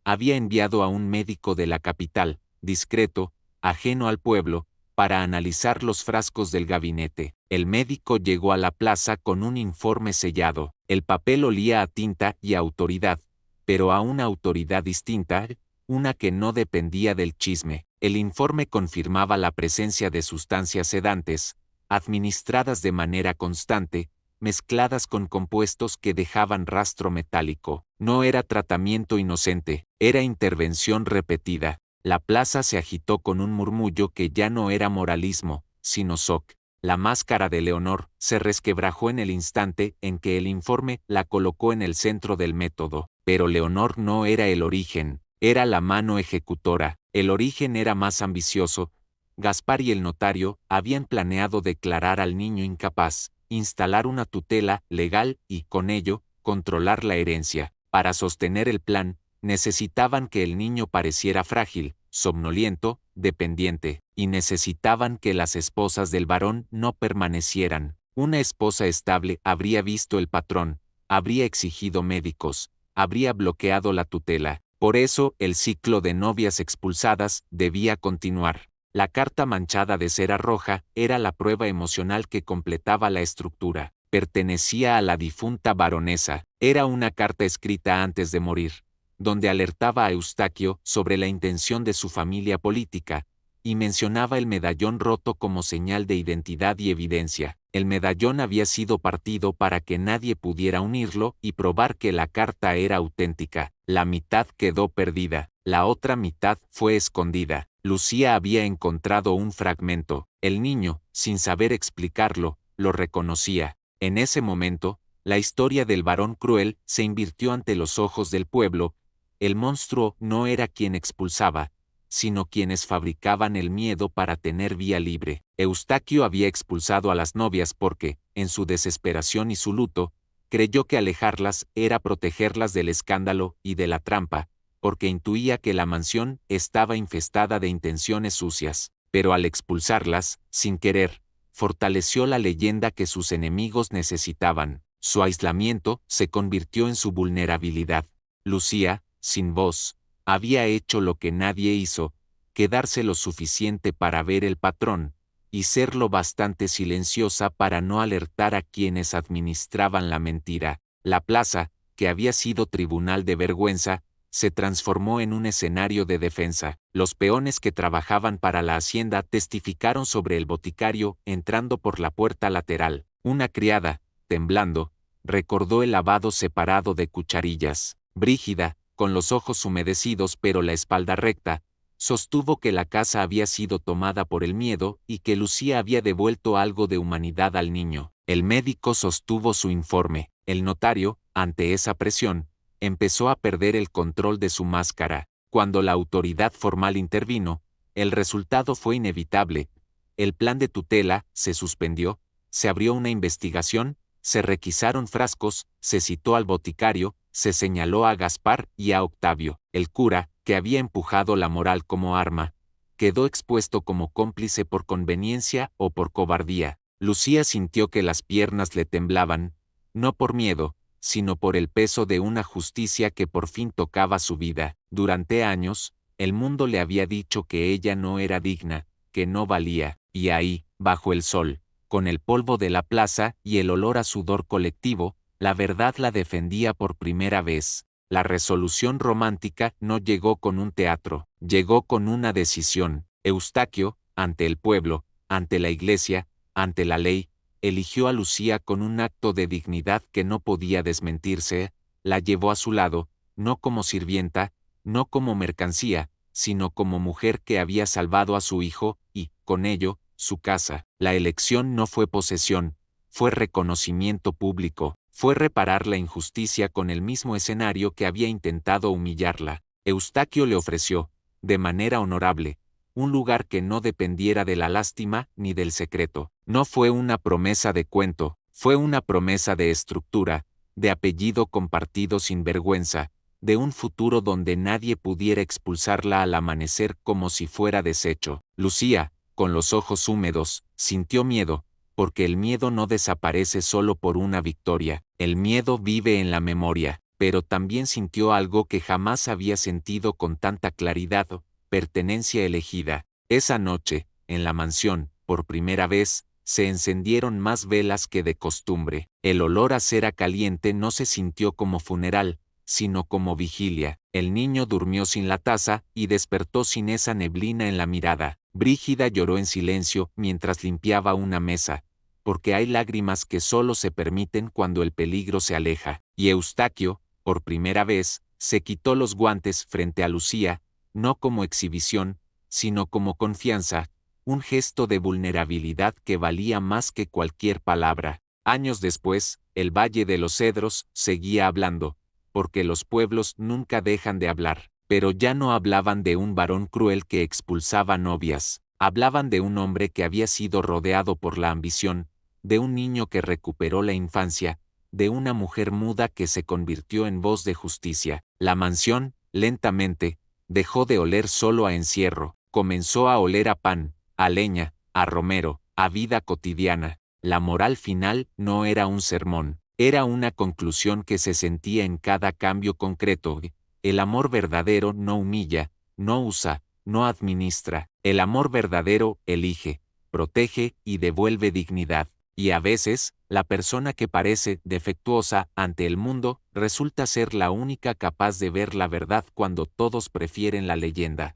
Había enviado a un médico de la capital, discreto, ajeno al pueblo, para analizar los frascos del gabinete. El médico llegó a la plaza con un informe sellado. El papel olía a tinta y a autoridad, pero a una autoridad distinta, una que no dependía del chisme. El informe confirmaba la presencia de sustancias sedantes, administradas de manera constante, mezcladas con compuestos que dejaban rastro metálico. No era tratamiento inocente, era intervención repetida. La plaza se agitó con un murmullo que ya no era moralismo, sino shock. La máscara de Leonor se resquebrajó en el instante en que el informe la colocó en el centro del método. Pero Leonor no era el origen, era la mano ejecutora. El origen era más ambicioso. Gaspar y el notario habían planeado declarar al niño incapaz, instalar una tutela legal y, con ello, controlar la herencia. Para sostener el plan, necesitaban que el niño pareciera frágil, somnoliento, dependiente, y necesitaban que las esposas del varón no permanecieran. Una esposa estable habría visto el patrón, habría exigido médicos, habría bloqueado la tutela. Por eso, el ciclo de novias expulsadas debía continuar. La carta manchada de cera roja era la prueba emocional que completaba la estructura. Pertenecía a la difunta baronesa. Era una carta escrita antes de morir, donde alertaba a Eustaquio sobre la intención de su familia política, y mencionaba el medallón roto como señal de identidad y evidencia. El medallón había sido partido para que nadie pudiera unirlo y probar que la carta era auténtica. La mitad quedó perdida, la otra mitad fue escondida. Lucía había encontrado un fragmento. El niño, sin saber explicarlo, lo reconocía. En ese momento, la historia del varón cruel se invirtió ante los ojos del pueblo. El monstruo no era quien expulsaba, sino quienes fabricaban el miedo para tener vía libre. Eustaquio había expulsado a las novias porque, en su desesperación y su luto, creyó que alejarlas era protegerlas del escándalo y de la trampa, porque intuía que la mansión estaba infestada de intenciones sucias. Pero al expulsarlas, sin querer, fortaleció la leyenda que sus enemigos necesitaban. Su aislamiento se convirtió en su vulnerabilidad. Lucía, sin voz, había hecho lo que nadie hizo, quedarse lo suficiente para ver el patrón, y ser lo bastante silenciosa para no alertar a quienes administraban la mentira. La plaza, que había sido tribunal de vergüenza, se transformó en un escenario de defensa. Los peones que trabajaban para la hacienda testificaron sobre el boticario entrando por la puerta lateral. Una criada, temblando, recordó el lavado separado de cucharillas. Brígida, con los ojos humedecidos pero la espalda recta, sostuvo que la casa había sido tomada por el miedo y que Lucía había devuelto algo de humanidad al niño. El médico sostuvo su informe. El notario, ante esa presión, empezó a perder el control de su máscara. Cuando la autoridad formal intervino, el resultado fue inevitable. El plan de tutela se suspendió, se abrió una investigación, se requisaron frascos, se citó al boticario, se señaló a Gaspar y a Octavio. El cura, que había empujado la moral como arma, quedó expuesto como cómplice por conveniencia o por cobardía. Lucía sintió que las piernas le temblaban, no por miedo, sino por el peso de una justicia que por fin tocaba su vida. Durante años, el mundo le había dicho que ella no era digna, que no valía, y ahí, bajo el sol, con el polvo de la plaza y el olor a sudor colectivo, la verdad la defendía por primera vez. La resolución romántica no llegó con un teatro, llegó con una decisión. Eustaquio, ante el pueblo, ante la iglesia, ante la ley, eligió a Lucía con un acto de dignidad que no podía desmentirse, la llevó a su lado, no como sirvienta, no como mercancía, sino como mujer que había salvado a su hijo y, con ello, su casa. La elección no fue posesión, fue reconocimiento público, fue reparar la injusticia con el mismo escenario que había intentado humillarla. Eustaquio le ofreció, de manera honorable, un lugar que no dependiera de la lástima ni del secreto. No fue una promesa de cuento, fue una promesa de estructura, de apellido compartido sin vergüenza, de un futuro donde nadie pudiera expulsarla al amanecer como si fuera desecho. Lucía, con los ojos húmedos, sintió miedo, porque el miedo no desaparece solo por una victoria. El miedo vive en la memoria, pero también sintió algo que jamás había sentido con tanta claridad: pertenencia elegida. Esa noche, en la mansión, por primera vez, se encendieron más velas que de costumbre. El olor a cera caliente no se sintió como funeral, sino como vigilia. El niño durmió sin la taza y despertó sin esa neblina en la mirada. Brígida lloró en silencio mientras limpiaba una mesa, porque hay lágrimas que solo se permiten cuando el peligro se aleja. Y Eustaquio, por primera vez, se quitó los guantes frente a Lucía, no como exhibición, sino como confianza, un gesto de vulnerabilidad que valía más que cualquier palabra. Años después, el Valle de los Cedros seguía hablando, porque los pueblos nunca dejan de hablar, pero ya no hablaban de un varón cruel que expulsaba novias, hablaban de un hombre que había sido rodeado por la ambición, de un niño que recuperó la infancia, de una mujer muda que se convirtió en voz de justicia. La mansión, lentamente, dejó de oler solo a encierro, comenzó a oler a pan, a leña, a romero, a vida cotidiana. La moral final no era un sermón, era una conclusión que se sentía en cada cambio concreto. El amor verdadero no humilla, no usa, no administra. El amor verdadero elige, protege y devuelve dignidad. Y a veces, la persona que parece defectuosa ante el mundo resulta ser la única capaz de ver la verdad cuando todos prefieren la leyenda.